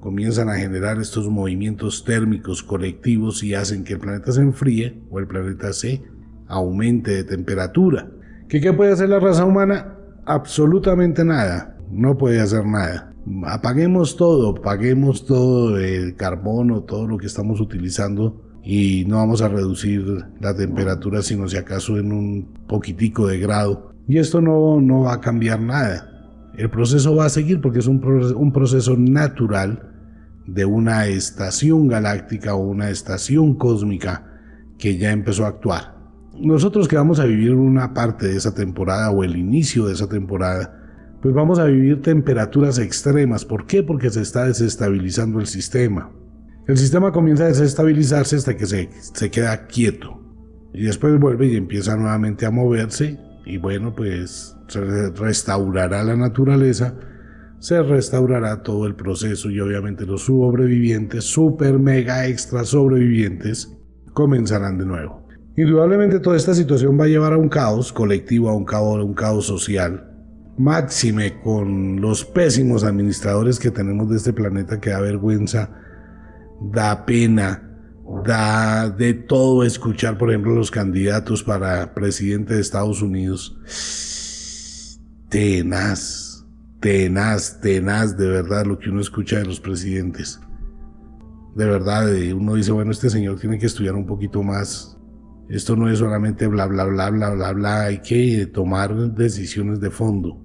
comienzan a generar estos movimientos térmicos colectivos y hacen que el planeta se enfríe o el planeta se aumente de temperatura. ¿Qué puede hacer la raza humana? Absolutamente nada. No puede hacer nada. Apaguemos todo el carbono, todo lo que estamos utilizando y no vamos a reducir la temperatura sino si acaso en un poquitico de grado. Y esto no va a cambiar nada. El proceso va a seguir porque es un proceso natural de una estación galáctica o una estación cósmica que ya empezó a actuar. Nosotros que vamos a vivir una parte de esa temporada o el inicio de esa temporada, pues vamos a vivir temperaturas extremas. ¿Por qué? Porque se está desestabilizando el sistema. El sistema comienza a desestabilizarse hasta que se queda quieto. Y después vuelve y empieza nuevamente a moverse. Y bueno, pues se restaurará la naturaleza, se restaurará todo el proceso y obviamente los sobrevivientes, super mega extra sobrevivientes, comenzarán de nuevo. Indudablemente toda esta situación va a llevar a un caos colectivo, a un caos social. Máxime con los pésimos administradores que tenemos de este planeta, que da vergüenza, da pena, da de todo escuchar, por ejemplo, los candidatos para presidente de Estados Unidos. Tenaz, de verdad, lo que uno escucha de los presidentes. De verdad, uno dice, bueno, este señor tiene que estudiar un poquito más. Esto no es solamente bla, bla, bla, bla, bla, bla. Hay que tomar decisiones de fondo.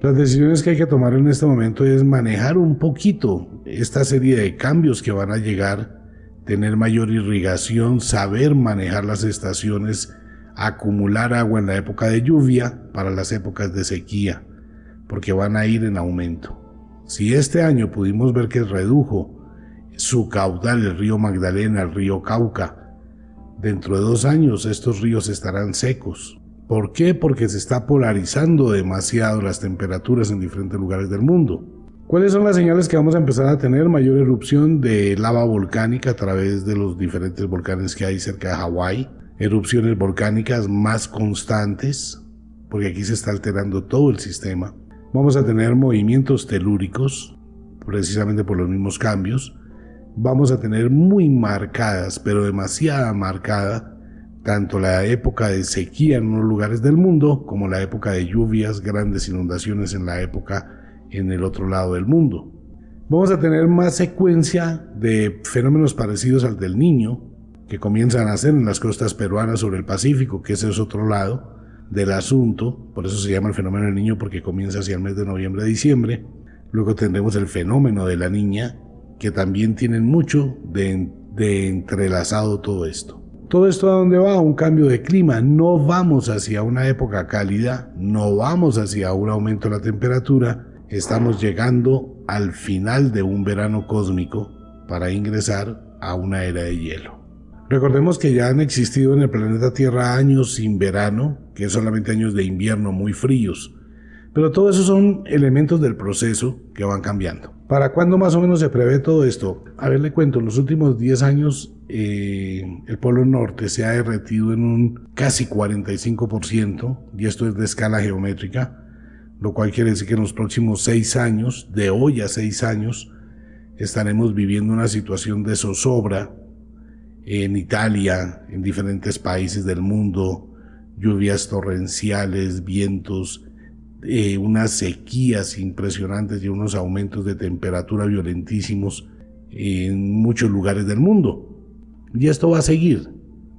Las decisiones que hay que tomar en este momento es manejar un poquito esta serie de cambios que van a llegar, tener mayor irrigación, saber manejar las estaciones, acumular agua en la época de lluvia para las épocas de sequía, porque van a ir en aumento. Si este año pudimos ver que redujo su caudal el río Magdalena, el río Cauca, dentro de 2 años estos ríos estarán secos. ¿Por qué? Porque se está polarizando demasiado las temperaturas en diferentes lugares del mundo. ¿Cuáles son las señales que vamos a empezar a tener? Mayor erupción de lava volcánica a través de los diferentes volcanes que hay cerca de Hawái. Erupciones volcánicas más constantes, porque aquí se está alterando todo el sistema. Vamos a tener movimientos telúricos, precisamente por los mismos cambios. Vamos a tener muy marcadas, pero demasiada marcada, tanto la época de sequía en unos lugares del mundo, como la época de lluvias, grandes inundaciones en el otro lado del mundo. Vamos a tener más secuencia de fenómenos parecidos al del Niño, que comienzan a hacer en las costas peruanas sobre el Pacífico, que ese es otro lado del asunto. Por eso se llama el fenómeno del Niño, porque comienza hacia el mes de noviembre-diciembre. Luego tendremos el fenómeno de la Niña, que también tienen mucho de entrelazado todo esto. ¿Todo esto a dónde va? A un cambio de clima. No vamos hacia una época cálida, no vamos hacia un aumento de la temperatura. Estamos llegando al final de un verano cósmico para ingresar a una era de hielo. Recordemos que ya han existido en el planeta Tierra años sin verano, que es solamente años de invierno muy fríos. Pero todo eso son elementos del proceso que van cambiando. ¿Para cuándo más o menos se prevé todo esto? A ver, le cuento, en los últimos 10 años el Polo Norte se ha derretido en un casi 45%, y esto es de escala geométrica, lo cual quiere decir que en los próximos 6 años, de hoy a 6 años, estaremos viviendo una situación de zozobra en Italia, en diferentes países del mundo, lluvias torrenciales, vientos, unas sequías impresionantes y unos aumentos de temperatura violentísimos en muchos lugares del mundo. Y esto va a seguir,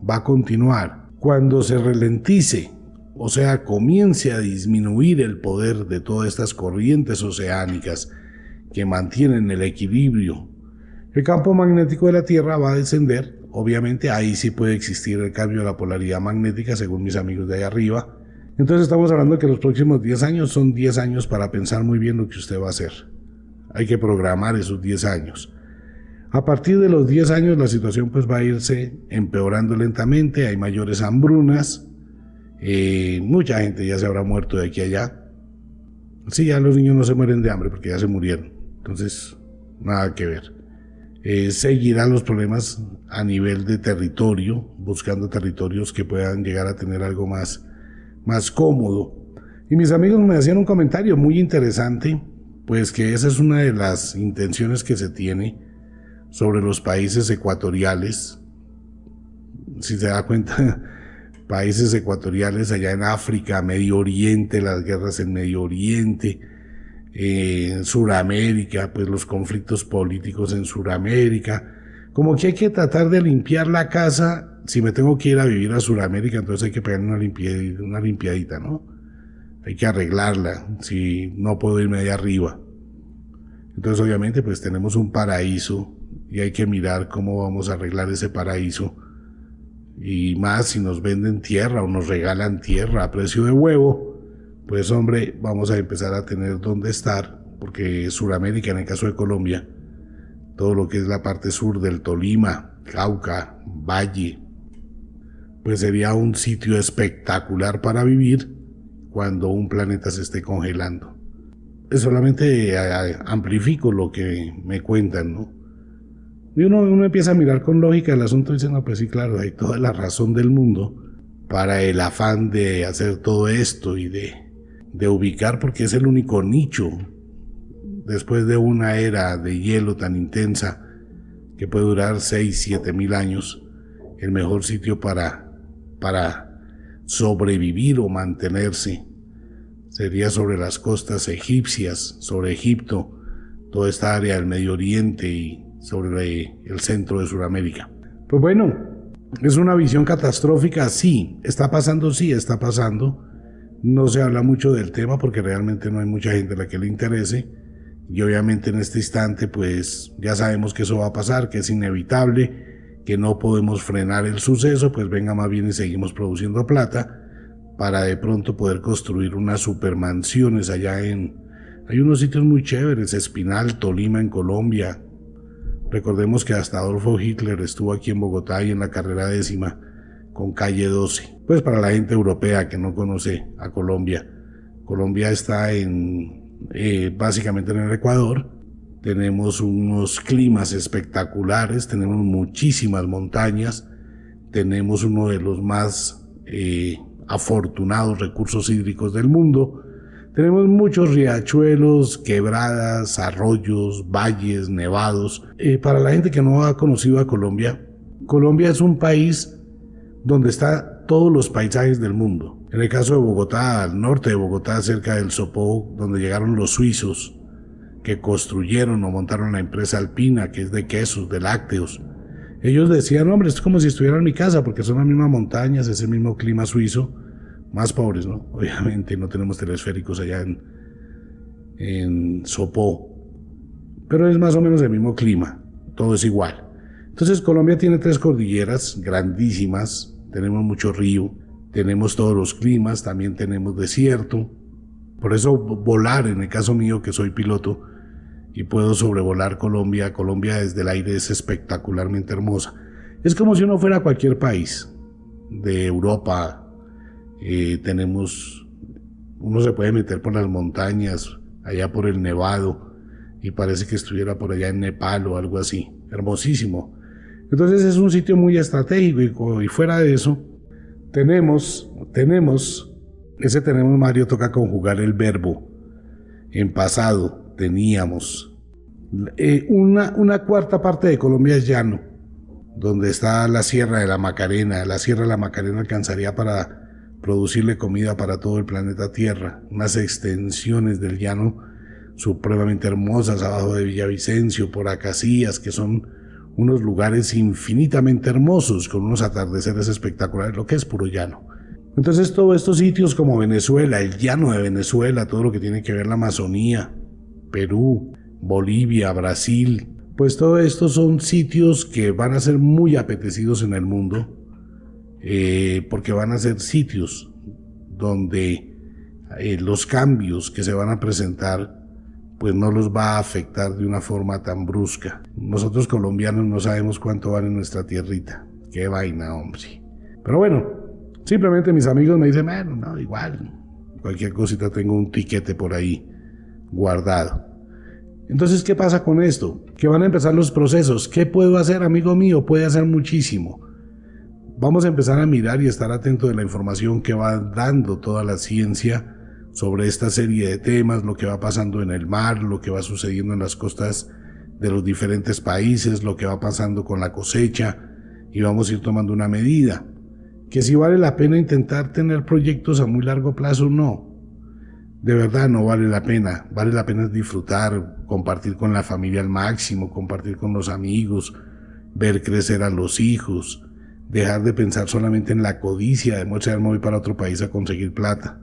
va a continuar. Cuando se ralentice, o sea, comience a disminuir el poder de todas estas corrientes oceánicas que mantienen el equilibrio, el campo magnético de la Tierra va a descender. Obviamente ahí sí puede existir el cambio de la polaridad magnética, según mis amigos de allá arriba. Entonces estamos hablando de que los próximos 10 años son 10 años para pensar muy bien lo que usted va a hacer. hay que programar esos 10 años. A partir de los 10 años la situación pues va a irse empeorando lentamente, hay mayores hambrunas, mucha gente ya se habrá muerto de aquí a allá. Sí, ya los niños no se mueren de hambre porque ya se murieron, entonces nada que ver. Seguirán los problemas a nivel de territorio, buscando territorios que puedan llegar a tener algo más cómodo. Y mis amigos me hacían un comentario muy interesante, pues que esa es una de las intenciones que se tiene sobre los países ecuatoriales. Si se da cuenta, países ecuatoriales allá en África, Medio Oriente, las guerras en Medio Oriente, en Suramérica, pues los conflictos políticos en Suramérica, como que hay que tratar de limpiar la casa. Si me tengo que ir a vivir a Suramérica, entonces hay que pegar una limpiadita, ¿no? Hay que arreglarla, si no puedo irme de arriba. Entonces obviamente pues tenemos un paraíso y hay que mirar cómo vamos a arreglar ese paraíso, y más si nos venden tierra o nos regalan tierra a precio de huevo, pues hombre, vamos a empezar a tener dónde estar, porque Suramérica, en el caso de Colombia, todo lo que es la parte sur del Tolima, Cauca, Valle, pues sería un sitio espectacular para vivir cuando un planeta se esté congelando. Solamente amplifico lo que me cuentan, ¿no? Y uno empieza a mirar con lógica el asunto y dice, no, pues sí, claro, hay toda la razón del mundo para el afán de hacer todo esto y de ubicar, porque es el único nicho, después de una era de hielo tan intensa que puede durar 6, 7 mil años, el mejor sitio para sobrevivir o mantenerse sería sobre las costas egipcias, sobre Egipto, toda esta área del Medio Oriente y sobre el centro de Sudamérica. Pues bueno, es una visión catastrófica, sí, está pasando, no se habla mucho del tema porque realmente no hay mucha gente a la que le interese, y obviamente en este instante pues ya sabemos que eso va a pasar, que es inevitable, que no podemos frenar el suceso, pues venga más bien y seguimos produciendo plata para de pronto poder construir unas supermansiones allá hay unos sitios muy chéveres, Espinal, Tolima en Colombia. Recordemos que hasta Adolfo Hitler estuvo aquí en Bogotá y en la carrera 10ª con calle 12. Pues para la gente europea que no conoce a Colombia, Colombia está básicamente en el Ecuador. Tenemos unos climas espectaculares, tenemos muchísimas montañas, tenemos uno de los más afortunados recursos hídricos del mundo. Tenemos muchos riachuelos, quebradas, arroyos, valles, nevados. Para la gente que no ha conocido a Colombia, Colombia es un país donde están todos los paisajes del mundo. En el caso de Bogotá, al norte de Bogotá, cerca del Sopó, donde llegaron los suizos, que construyeron o montaron la empresa Alpina, que es de quesos, de lácteos. Ellos decían, hombre, es como si estuviera en mi casa, porque son las mismas montañas, es el mismo clima suizo. Más pobres, ¿no? Obviamente no tenemos telesféricos allá en Sopó, pero es más o menos el mismo clima, todo es igual. Entonces Colombia tiene 3 cordilleras grandísimas, tenemos mucho río, tenemos todos los climas, también tenemos desierto. Por eso volar, en el caso mío que soy piloto y puedo sobrevolar Colombia desde el aire es espectacularmente hermosa. Es como si uno fuera a cualquier país de Europa. Uno se puede meter por las montañas, allá por el Nevado, y parece que estuviera por allá en Nepal o algo así, hermosísimo. Entonces es un sitio muy estratégico, y fuera de eso, tenemos, Mario, toca conjugar el verbo. En pasado teníamos una cuarta parte de Colombia es llano, donde está la Sierra de la Macarena. La Sierra de la Macarena alcanzaría para producirle comida para todo el planeta Tierra, unas extensiones del llano supremamente hermosas abajo de Villavicencio, por Acacías, que son unos lugares infinitamente hermosos, con unos atardeceres espectaculares, lo que es puro llano. Entonces todos estos sitios como Venezuela, el llano de Venezuela, todo lo que tiene que ver la Amazonía, Perú, Bolivia, Brasil, pues todo esto son sitios que van a ser muy apetecidos en el mundo, porque van a ser sitios donde los cambios que se van a presentar pues no los va a afectar de una forma tan brusca. Nosotros colombianos no sabemos cuánto vale nuestra tierrita. Qué vaina, hombre. Pero bueno, simplemente mis amigos me dicen, bueno, no, igual, cualquier cosita tengo un tiquete por ahí guardado. Entonces, ¿qué pasa con esto? Que van a empezar los procesos. ¿Qué puedo hacer, amigo mío? Puede hacer muchísimo. Vamos a empezar a mirar y estar atento de la información que va dando toda la ciencia sobre esta serie de temas, lo que va pasando en el mar, lo que va sucediendo en las costas de los diferentes países, lo que va pasando con la cosecha, y vamos a ir tomando una medida. Que si vale la pena intentar tener proyectos a muy largo plazo, no. De verdad no vale la pena disfrutar, compartir con la familia al máximo, compartir con los amigos, ver crecer a los hijos, dejar de pensar solamente en la codicia de me voy para otro país a conseguir plata.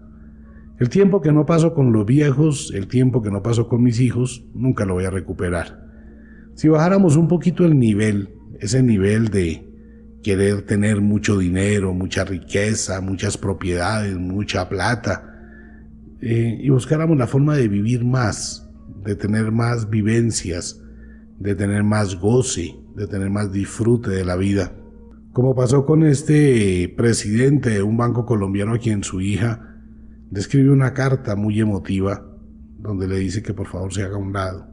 El tiempo que no paso con los viejos, el tiempo que no paso con mis hijos, nunca lo voy a recuperar. Si bajáramos un poquito el nivel, ese nivel de querer tener mucho dinero, mucha riqueza, muchas propiedades, mucha plata, y buscáramos la forma de vivir más, de tener más vivencias, de tener más goce, de tener más disfrute de la vida. Como pasó con este presidente de un banco colombiano a quien su hija describe una carta muy emotiva donde le dice que por favor se haga a un lado.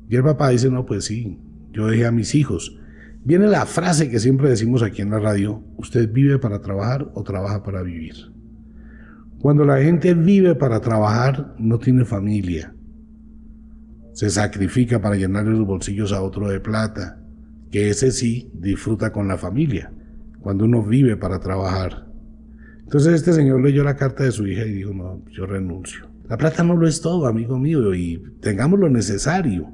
Y el papá dice, no, pues sí, yo dejé a mis hijos. Viene la frase que siempre decimos aquí en la radio, ¿usted vive para trabajar o trabaja para vivir? Cuando la gente vive para trabajar, no tiene familia. Se sacrifica para llenarle los bolsillos a otro de plata, que ese sí disfruta con la familia, cuando uno vive para trabajar. Entonces este señor leyó la carta de su hija y dijo, no, yo renuncio. La plata no lo es todo, amigo mío, y tengamos lo necesario.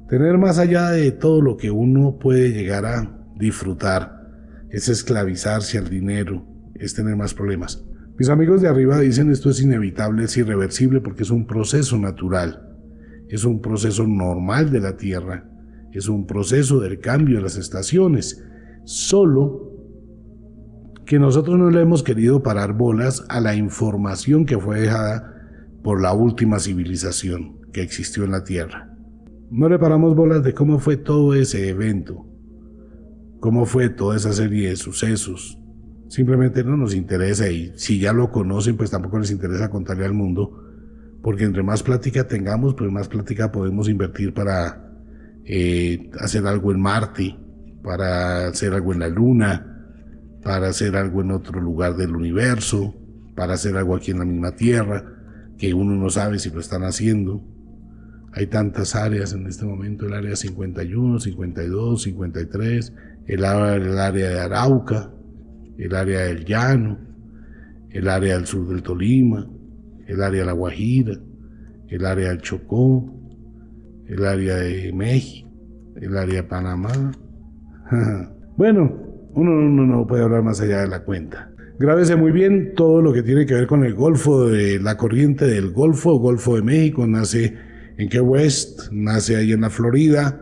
Tener más allá de todo lo que uno puede llegar a disfrutar, es esclavizarse al dinero, es tener más problemas. Mis amigos de arriba dicen esto es inevitable, es irreversible porque es un proceso natural, es un proceso normal de la Tierra, es un proceso del cambio de las estaciones, solo que nosotros no le hemos querido parar bolas a la información que fue dejada por la última civilización que existió en la Tierra. No le paramos bolas de cómo fue todo ese evento, cómo fue toda esa serie de sucesos. Simplemente no nos interesa, y si ya lo conocen, pues tampoco les interesa contarle al mundo, porque entre más plática tengamos, pues más plática podemos invertir para hacer algo en Marte, para hacer algo en la Luna, para hacer algo en otro lugar del universo, para hacer algo aquí en la misma Tierra, que uno no sabe si lo están haciendo. Hay tantas áreas en este momento, el área 51, 52, 53, el área de Arauca, el área del Llano, el área del sur del Tolima, el área de La Guajira, el área del Chocó, el área de México, el área de Panamá. Bueno, uno no puede hablar más allá de la cuenta. Grábese muy bien todo lo que tiene que ver con el Golfo, de la corriente del Golfo, Golfo de México, nace en Key West, nace ahí en la Florida,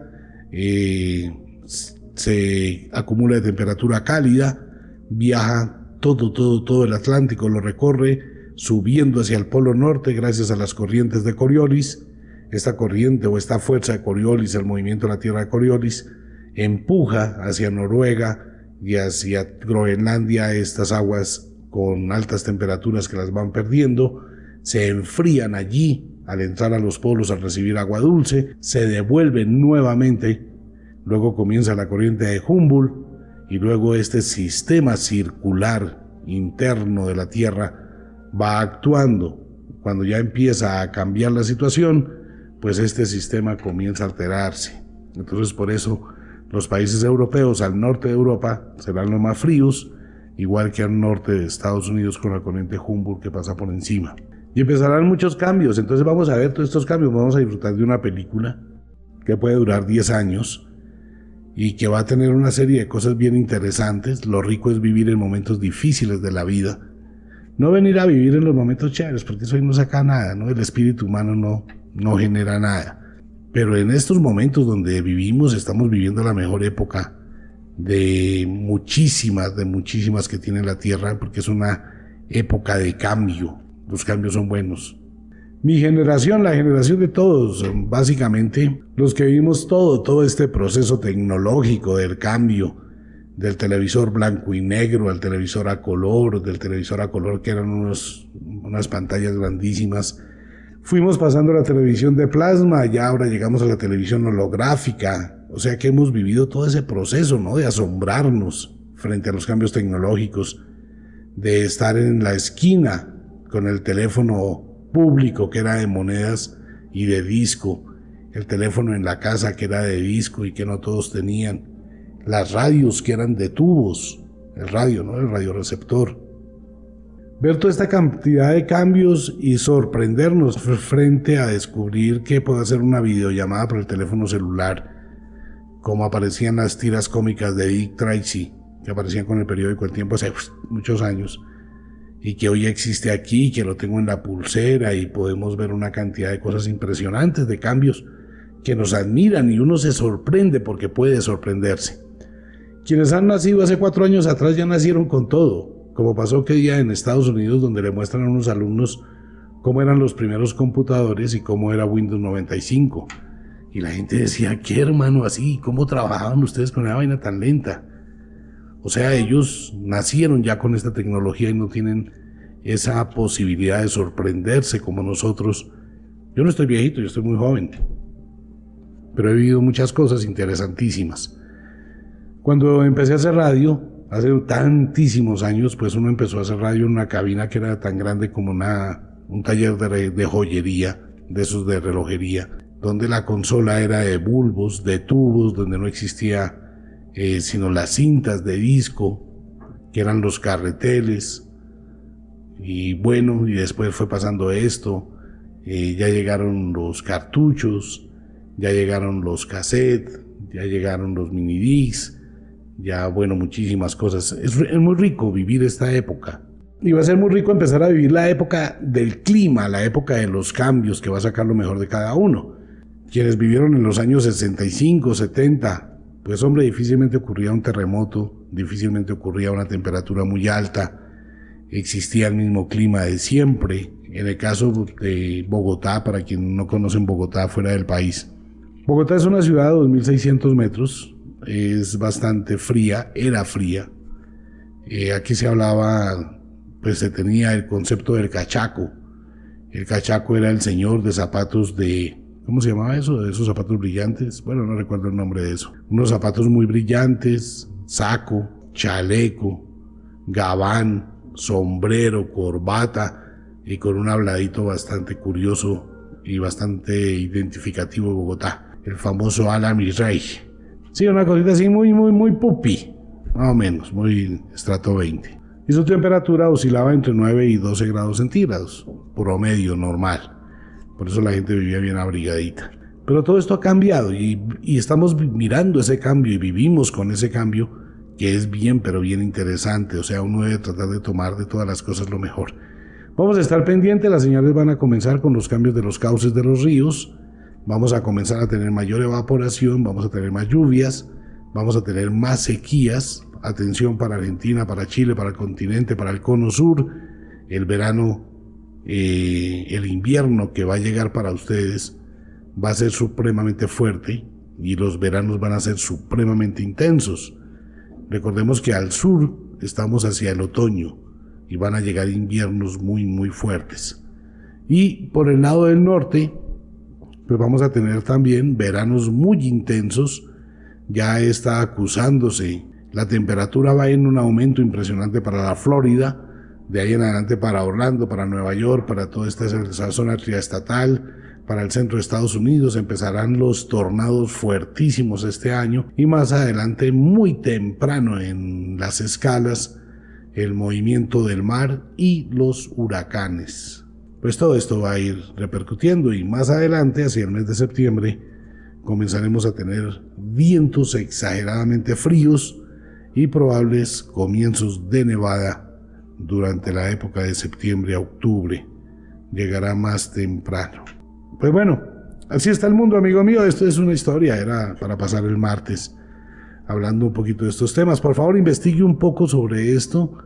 se acumula de temperatura cálida, viaja todo el Atlántico, lo recorre, subiendo hacia el Polo Norte gracias a las corrientes de Coriolis. Esta corriente o esta fuerza de Coriolis, el movimiento de la Tierra de Coriolis, empuja hacia Noruega y hacia Groenlandia estas aguas con altas temperaturas que las van perdiendo, se enfrían allí al entrar a los polos, al recibir agua dulce, se devuelven nuevamente, luego comienza la corriente de Humboldt, y luego este sistema circular interno de la Tierra va actuando. Cuando ya empieza a cambiar la situación, pues este sistema comienza a alterarse. Entonces por eso los países europeos al norte de Europa serán los más fríos, igual que al norte de Estados Unidos con la corriente Humboldt que pasa por encima. Y empezarán muchos cambios, entonces vamos a ver todos estos cambios, vamos a disfrutar de una película que puede durar 10 años, y que va a tener una serie de cosas bien interesantes. Lo rico es vivir en momentos difíciles de la vida, no venir a vivir en los momentos chéveres, porque eso ahí no saca nada, ¿no? El espíritu humano no genera nada. Pero en estos momentos donde vivimos, estamos viviendo la mejor época de muchísimas que tiene la Tierra, porque es una época de cambio. Los cambios son buenos. Mi generación, la generación de todos, básicamente, los que vimos todo este proceso tecnológico del cambio, del televisor blanco y negro al televisor a color, del televisor a color que eran unas pantallas grandísimas. Fuimos pasando a la televisión de plasma, ya ahora llegamos a la televisión holográfica, o sea que hemos vivido todo ese proceso, ¿no? De asombrarnos frente a los cambios tecnológicos, de estar en la esquina con el teléfono público que era de monedas y de disco, el teléfono en la casa que era de disco y que no todos tenían, las radios que eran de tubos, el radio, ¿no? El radioreceptor. Ver toda esta cantidad de cambios y sorprendernos frente a descubrir que puede hacer una videollamada por el teléfono celular, como aparecían las tiras cómicas de Dick Tracy, que aparecían con el periódico El Tiempo hace muchos años, y que hoy existe aquí, que lo tengo en la pulsera y podemos ver una cantidad de cosas impresionantes, de cambios que nos admiran y uno se sorprende porque puede sorprenderse. Quienes han nacido hace 4 años atrás ya nacieron con todo, como pasó aquel día en Estados Unidos donde le muestran a unos alumnos cómo eran los primeros computadores y cómo era Windows 95. Y la gente decía, ¿qué hermano así? ¿Cómo trabajaban ustedes con una vaina tan lenta? O sea, ellos nacieron ya con esta tecnología y no tienen esa posibilidad de sorprenderse como nosotros. Yo no estoy viejito, yo estoy muy joven, pero he vivido muchas cosas interesantísimas. Cuando empecé a hacer radio, hace tantísimos años, pues uno empezó a hacer radio en una cabina que era tan grande como un taller de joyería, de esos de relojería, donde la consola era de bulbos, de tubos, donde no existía sino las cintas de disco, que eran los carreteles. Y bueno, y después fue pasando esto, ya llegaron los cartuchos, ya llegaron los cassettes, ya llegaron los minidiscs, ya bueno, muchísimas cosas. Es muy rico vivir esta época. Y va a ser muy rico empezar a vivir la época del clima, la época de los cambios, que va a sacar lo mejor de cada uno. Quienes vivieron en los años 65, 70, pues hombre, difícilmente ocurría un terremoto, difícilmente ocurría una temperatura muy alta, existía el mismo clima de siempre. En el caso de Bogotá, para quienes no conocen Bogotá fuera del país, Bogotá es una ciudad de 2.600 metros, es bastante fría, era fría. Aquí se hablaba, pues se tenía el concepto del cachaco. El cachaco era el señor de zapatos de... ¿Cómo se llamaba eso? De esos zapatos brillantes. Bueno, no recuerdo el nombre de eso. Unos zapatos muy brillantes, saco, chaleco, gabán, sombrero, corbata y con un habladito bastante curioso y bastante identificativo de Bogotá. El famoso ala mi rey. Sí, una cosita así muy pupi. Más o menos, muy estrato 20. Y su temperatura oscilaba entre 9 y 12 grados centígrados, promedio normal. Por eso la gente vivía bien abrigadita. Pero todo esto ha cambiado y estamos mirando ese cambio y vivimos con ese cambio, que es bien, pero bien interesante. O sea, uno debe tratar de tomar de todas las cosas lo mejor. Vamos a estar pendientes, las señales van a comenzar con los cambios de los cauces de los ríos. Vamos a comenzar a tener mayor evaporación, vamos a tener más lluvias, vamos a tener más sequías. Atención para Argentina, para Chile, para el continente, para el cono sur. El verano, el invierno que va a llegar para ustedes va a ser supremamente fuerte y los veranos van a ser supremamente intensos. Recordemos que al sur estamos hacia el otoño y van a llegar inviernos muy fuertes. Y por el lado del norte, pues vamos a tener también veranos muy intensos. Ya está acusándose, la temperatura va en un aumento impresionante para la Florida, de ahí en adelante para Orlando, para Nueva York, para toda esa zona triestatal, para el centro de Estados Unidos. Empezarán los tornados fuertísimos este año y más adelante, muy temprano en las escalas, el movimiento del mar y los huracanes. Pues todo esto va a ir repercutiendo y más adelante, hacia el mes de septiembre, comenzaremos a tener vientos exageradamente fríos y probables comienzos de nevada durante la época de septiembre a octubre. Llegará más temprano. Pues bueno, así está el mundo, amigo mío. Esto es una historia, era para pasar el martes hablando un poquito de estos temas. Por favor, investigue un poco sobre esto,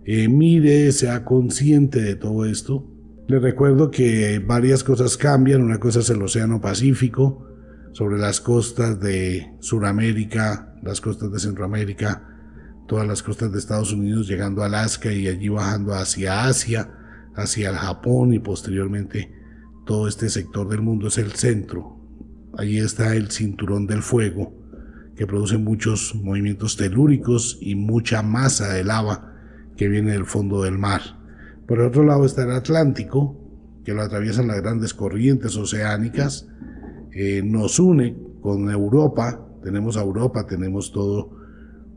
mire, sea consciente de todo esto. Les recuerdo que varias cosas cambian. Una cosa es el Océano Pacífico, sobre las costas de Sudamérica, las costas de Centroamérica, todas las costas de Estados Unidos, llegando a Alaska y allí bajando hacia Asia, hacia el Japón y posteriormente todo este sector del mundo es el centro. Allí está el cinturón del fuego, que produce muchos movimientos telúricos y mucha masa de lava que viene del fondo del mar. Por el otro lado está el Atlántico, que lo atraviesan las grandes corrientes oceánicas, nos une con Europa, tenemos todo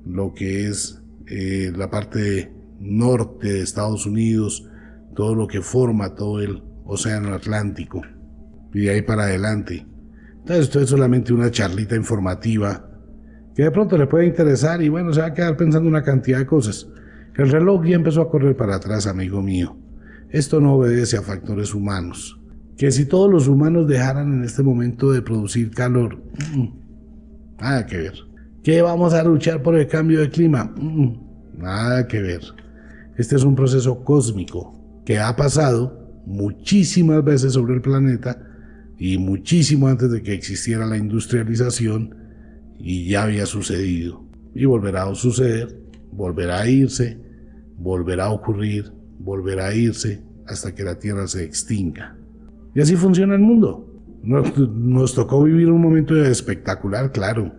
lo que es la parte norte de Estados Unidos, todo lo que forma todo el océano Atlántico, y de ahí para adelante. Entonces esto es solamente una charlita informativa que de pronto le puede interesar y bueno, se va a quedar pensando una cantidad de cosas. El reloj ya empezó a correr para atrás, amigo mío. Esto no obedece a factores humanos. Que si todos los humanos dejaran en este momento de producir calor, nada que ver. ¿Que vamos a luchar por el cambio de clima? Nada que ver. Este es un proceso cósmico que ha pasado muchísimas veces sobre el planeta y muchísimo antes de que existiera la industrialización, y ya había sucedido y volverá a suceder, volverá a irse, volverá a ocurrir, volverá a irse hasta que la Tierra se extinga. Y así funciona el mundo. Nos tocó vivir un momento espectacular, claro.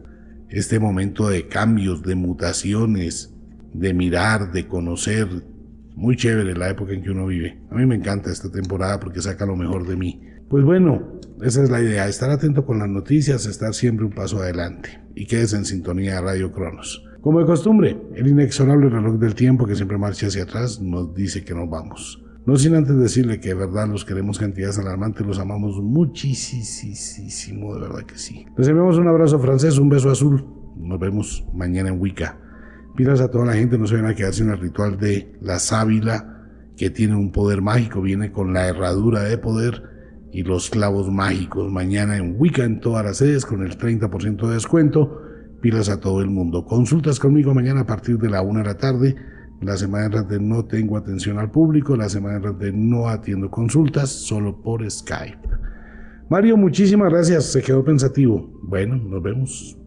Este momento de cambios, de mutaciones, de mirar, de conocer. Muy chévere la época en que uno vive. A mí me encanta esta temporada porque saca lo mejor de mí. Pues bueno, esa es la idea, estar atento con las noticias, estar siempre un paso adelante. Y quédese en sintonía de Radio Cronos. Como de costumbre, el inexorable reloj del tiempo que siempre marcha hacia atrás nos dice que nos vamos. No sin antes decirle que de verdad los queremos cantidades alarmantes, los amamos muchísimo, de verdad que sí. Les enviamos un abrazo francés, un beso azul. Nos vemos mañana en Wicca. Pidas a toda la gente, no se vayan a quedar sin el ritual de la sábila, que tiene un poder mágico, viene con la herradura de poder y los clavos mágicos. Mañana en Wicca en todas las sedes con el 30% de descuento. Pilas a todo el mundo. Consultas conmigo mañana a partir de la 1 de la tarde. La semana entrante no tengo atención al público. La semana entrante no atiendo consultas, solo por Skype. Mario, muchísimas gracias. Se quedó pensativo. Bueno, nos vemos.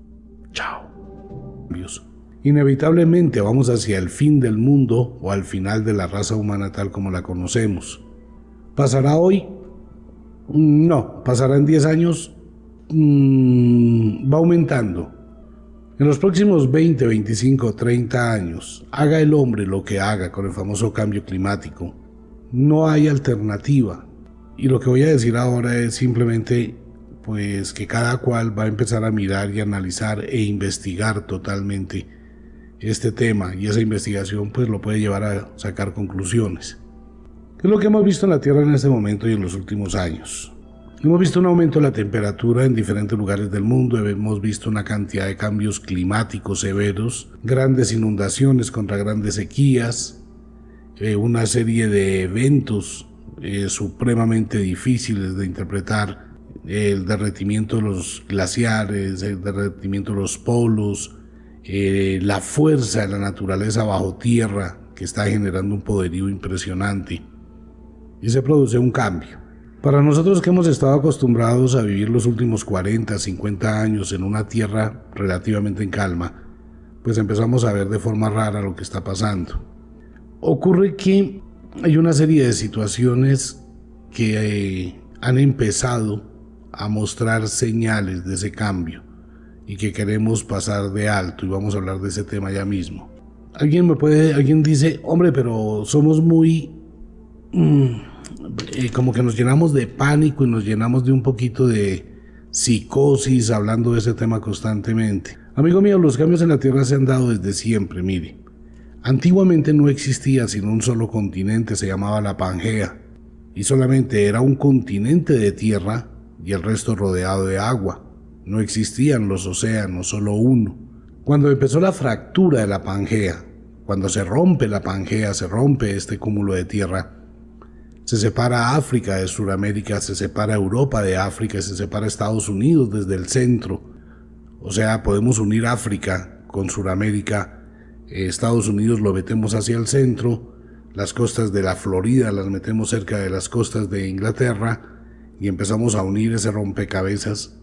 Chao. Adiós. Inevitablemente vamos hacia el fin del mundo o al final de la raza humana tal como la conocemos. ¿Pasará hoy? No. ¿Pasará en 10 años? Va aumentando. En los próximos 20, 25, 30 años, haga el hombre lo que haga con el famoso cambio climático, no hay alternativa. Y lo que voy a decir ahora es simplemente pues que cada cual va a empezar a mirar y analizar e investigar totalmente este tema, y esa investigación pues lo puede llevar a sacar conclusiones. ¿Qué es lo que hemos visto en la Tierra en este momento y en los últimos años? Hemos visto un aumento de la temperatura en diferentes lugares del mundo, hemos visto una cantidad de cambios climáticos severos, grandes inundaciones contra grandes sequías, una serie de eventos supremamente difíciles de interpretar, el derretimiento de los glaciares, el derretimiento de los polos, la fuerza de la naturaleza bajo tierra que está generando un poderío impresionante, y se produce un cambio. Para nosotros que hemos estado acostumbrados a vivir los últimos 40, 50 años en una tierra relativamente en calma, pues empezamos a ver de forma rara lo que está pasando. Ocurre que hay una serie de situaciones que han empezado a mostrar señales de ese cambio y que queremos pasar de alto, y vamos a hablar de ese tema ya mismo. Alguien dice, hombre, pero somos muy... como que nos llenamos de pánico y nos llenamos de un poquito de psicosis hablando de ese tema constantemente. Amigo mío, los cambios en la Tierra se han dado desde siempre. Mire, antiguamente no existía sino un solo continente, se llamaba la Pangea, y solamente era un continente de tierra y el resto rodeado de agua. No existían los océanos, solo uno. Cuando empezó la fractura de la Pangea, cuando se rompe la Pangea, se rompe este cúmulo de tierra, se separa África de Sudamérica, se separa Europa de África, se separa Estados Unidos desde el centro. O sea, podemos unir África con Sudamérica, Estados Unidos lo metemos hacia el centro, las costas de la Florida, las metemos cerca de las costas de Inglaterra y empezamos a unir ese rompecabezas,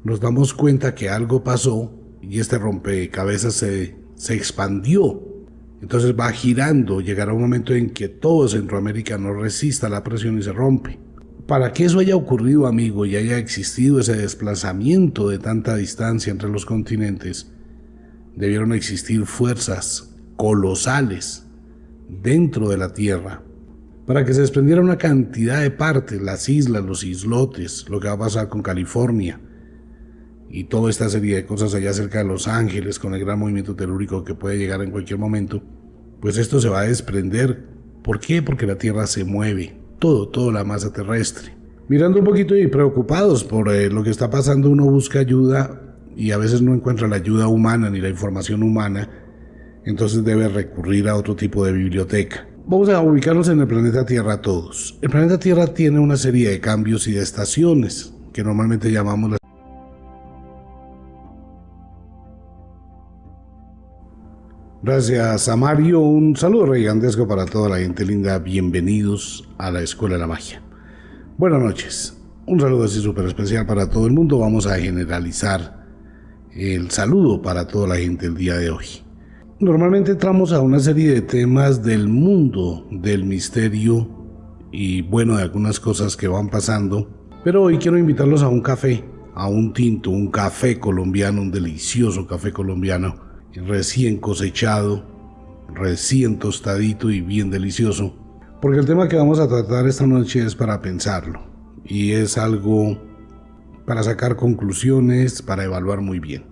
nos damos cuenta que algo pasó y este rompecabezas se expandió. Entonces va girando, llegará un momento en que todo Centroamérica no resista la presión y se rompe. Para que eso haya ocurrido, amigo, y haya existido ese desplazamiento de tanta distancia entre los continentes, debieron existir fuerzas colosales dentro de la Tierra para que se desprendiera una cantidad de partes, las islas, los islotes, lo que va a pasar con California y toda esta serie de cosas allá cerca de Los Ángeles con el gran movimiento telúrico que puede llegar en cualquier momento. Pues esto se va a desprender. ¿Por qué? Porque la Tierra se mueve, toda la masa terrestre. Mirando un poquito y preocupados por lo que está pasando, uno busca ayuda y a veces no encuentra la ayuda humana ni la información humana, entonces debe recurrir a otro tipo de biblioteca. Vamos a ubicarnos en el planeta Tierra todos. El planeta Tierra tiene una serie de cambios y de estaciones que normalmente llamamos las... Gracias a Mario, un saludo gigantesco para toda la gente linda, bienvenidos a la Escuela de la Magia. Buenas noches, un saludo así súper especial para todo el mundo, vamos a generalizar el saludo para toda la gente el día de hoy. Normalmente entramos a una serie de temas del mundo, del misterio y bueno, de algunas cosas que van pasando, pero hoy quiero invitarlos a un café, a un tinto, un café colombiano, un delicioso café colombiano, recién cosechado, recién tostadito y bien delicioso, porque el tema que vamos a tratar esta noche es para pensarlo y es algo para sacar conclusiones, para evaluar muy bien.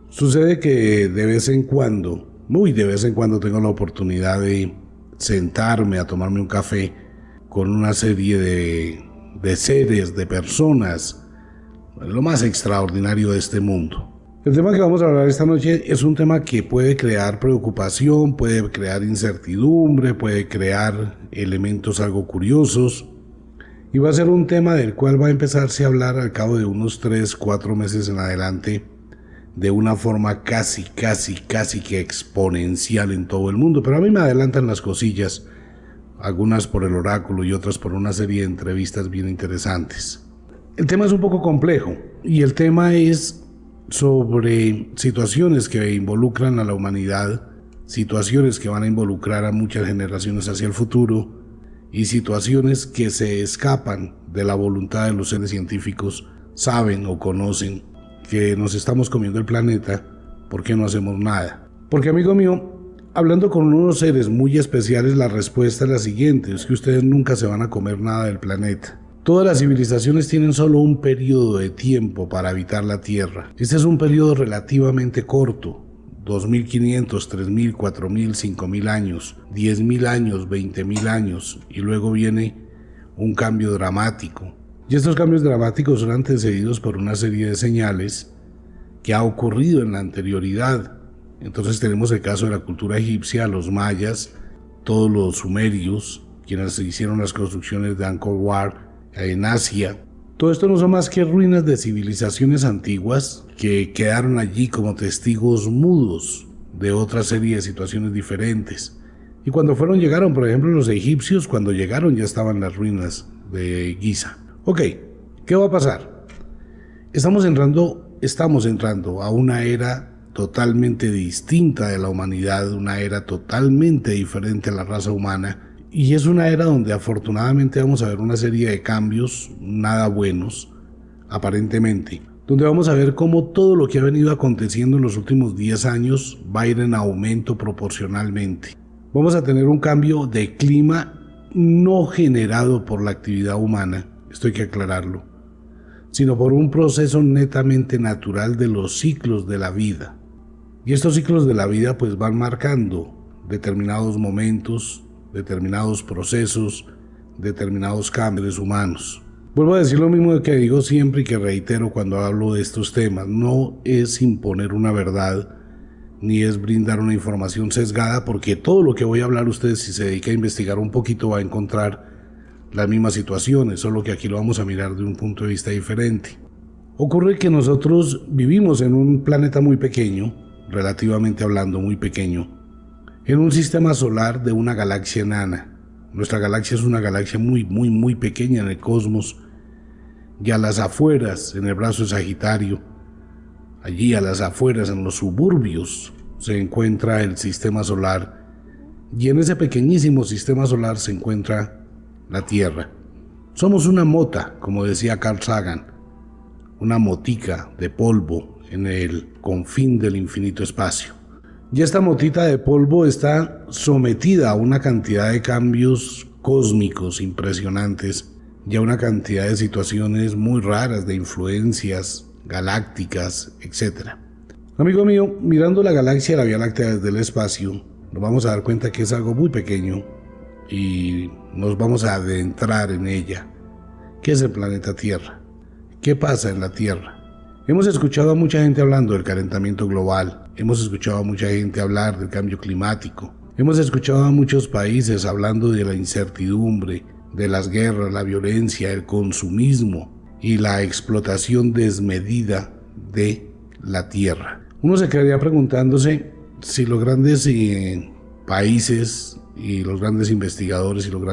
Sucede que de vez en cuando, muy de vez en cuando, tengo la oportunidad de sentarme a tomarme un café con una serie de seres, de personas, lo más extraordinario de este mundo. El tema que vamos a hablar esta noche es un tema que puede crear preocupación, puede crear incertidumbre, puede crear elementos algo curiosos y va a ser un tema del cual va a empezarse a hablar al cabo de unos 3-4 meses en adelante de una forma casi que exponencial en todo el mundo, pero a mí me adelantan las cosillas, algunas por el oráculo y otras por una serie de entrevistas bien interesantes. El tema es un poco complejo y el tema es sobre situaciones que involucran a la humanidad, situaciones que van a involucrar a muchas generaciones hacia el futuro y situaciones que se escapan de la voluntad de los seres científicos, saben o conocen que nos estamos comiendo el planeta, ¿por qué no hacemos nada? Porque, amigo mío, hablando con unos seres muy especiales, la respuesta es la siguiente, es que ustedes nunca se van a comer nada del planeta. Todas las civilizaciones tienen solo un periodo de tiempo para habitar la Tierra. Este es un periodo relativamente corto, 2.500, 3.000, 4.000, 5.000 años, 10.000 años, 20.000 años, y luego viene un cambio dramático. Y estos cambios dramáticos son antecedidos por una serie de señales que ha ocurrido en la anterioridad. Entonces tenemos el caso de la cultura egipcia, los mayas, todos los sumerios, quienes hicieron las construcciones de Angkor Wat en Asia. Todo esto no son más que ruinas de civilizaciones antiguas que quedaron allí como testigos mudos de otra serie de situaciones diferentes. Y cuando llegaron, por ejemplo, los egipcios, cuando llegaron ya estaban las ruinas de Giza. Ok, ¿qué va a pasar? Estamos entrando a una era totalmente distinta de la humanidad, una era totalmente diferente a la raza humana. Y es una era donde afortunadamente vamos a ver una serie de cambios nada buenos, aparentemente, donde vamos a ver cómo todo lo que ha venido aconteciendo en los últimos 10 años va a ir en aumento proporcionalmente. Vamos a tener un cambio de clima no generado por la actividad humana, esto hay que aclararlo, sino por un proceso netamente natural de los ciclos de la vida. Y estos ciclos de la vida pues van marcando determinados momentos, determinados procesos, determinados cambios humanos. Vuelvo a decir lo mismo que digo siempre y que reitero cuando hablo de estos temas. No es imponer una verdad, ni es brindar una información sesgada, porque todo lo que voy a hablar ustedes, si se dedica a investigar un poquito, va a encontrar las mismas situaciones, solo que aquí lo vamos a mirar de un punto de vista diferente. Ocurre que nosotros vivimos en un planeta muy pequeño, relativamente hablando muy pequeño, en un sistema solar de una galaxia enana. Nuestra galaxia es una galaxia muy pequeña en el cosmos, y a las afueras, en el brazo de Sagitario, allí a las afueras, en los suburbios, se encuentra el sistema solar, y en ese pequeñísimo sistema solar se encuentra la Tierra. Somos una mota, como decía Carl Sagan, una motica de polvo en el confín del infinito espacio. Y esta motita de polvo está sometida a una cantidad de cambios cósmicos impresionantes y a una cantidad de situaciones muy raras, de influencias galácticas, etc. Amigo mío, mirando la galaxia, la Vía Láctea desde el espacio, nos vamos a dar cuenta que es algo muy pequeño y nos vamos a adentrar en ella. ¿Qué es el planeta Tierra? ¿Qué pasa en la Tierra? Hemos escuchado a mucha gente hablando del calentamiento global, hemos escuchado a mucha gente hablar del cambio climático, hemos escuchado a muchos países hablando de la incertidumbre, de las guerras, la violencia, el consumismo y la explotación desmedida de la Tierra. Uno se quedaría preguntándose si los grandes países y los grandes investigadores y los grandes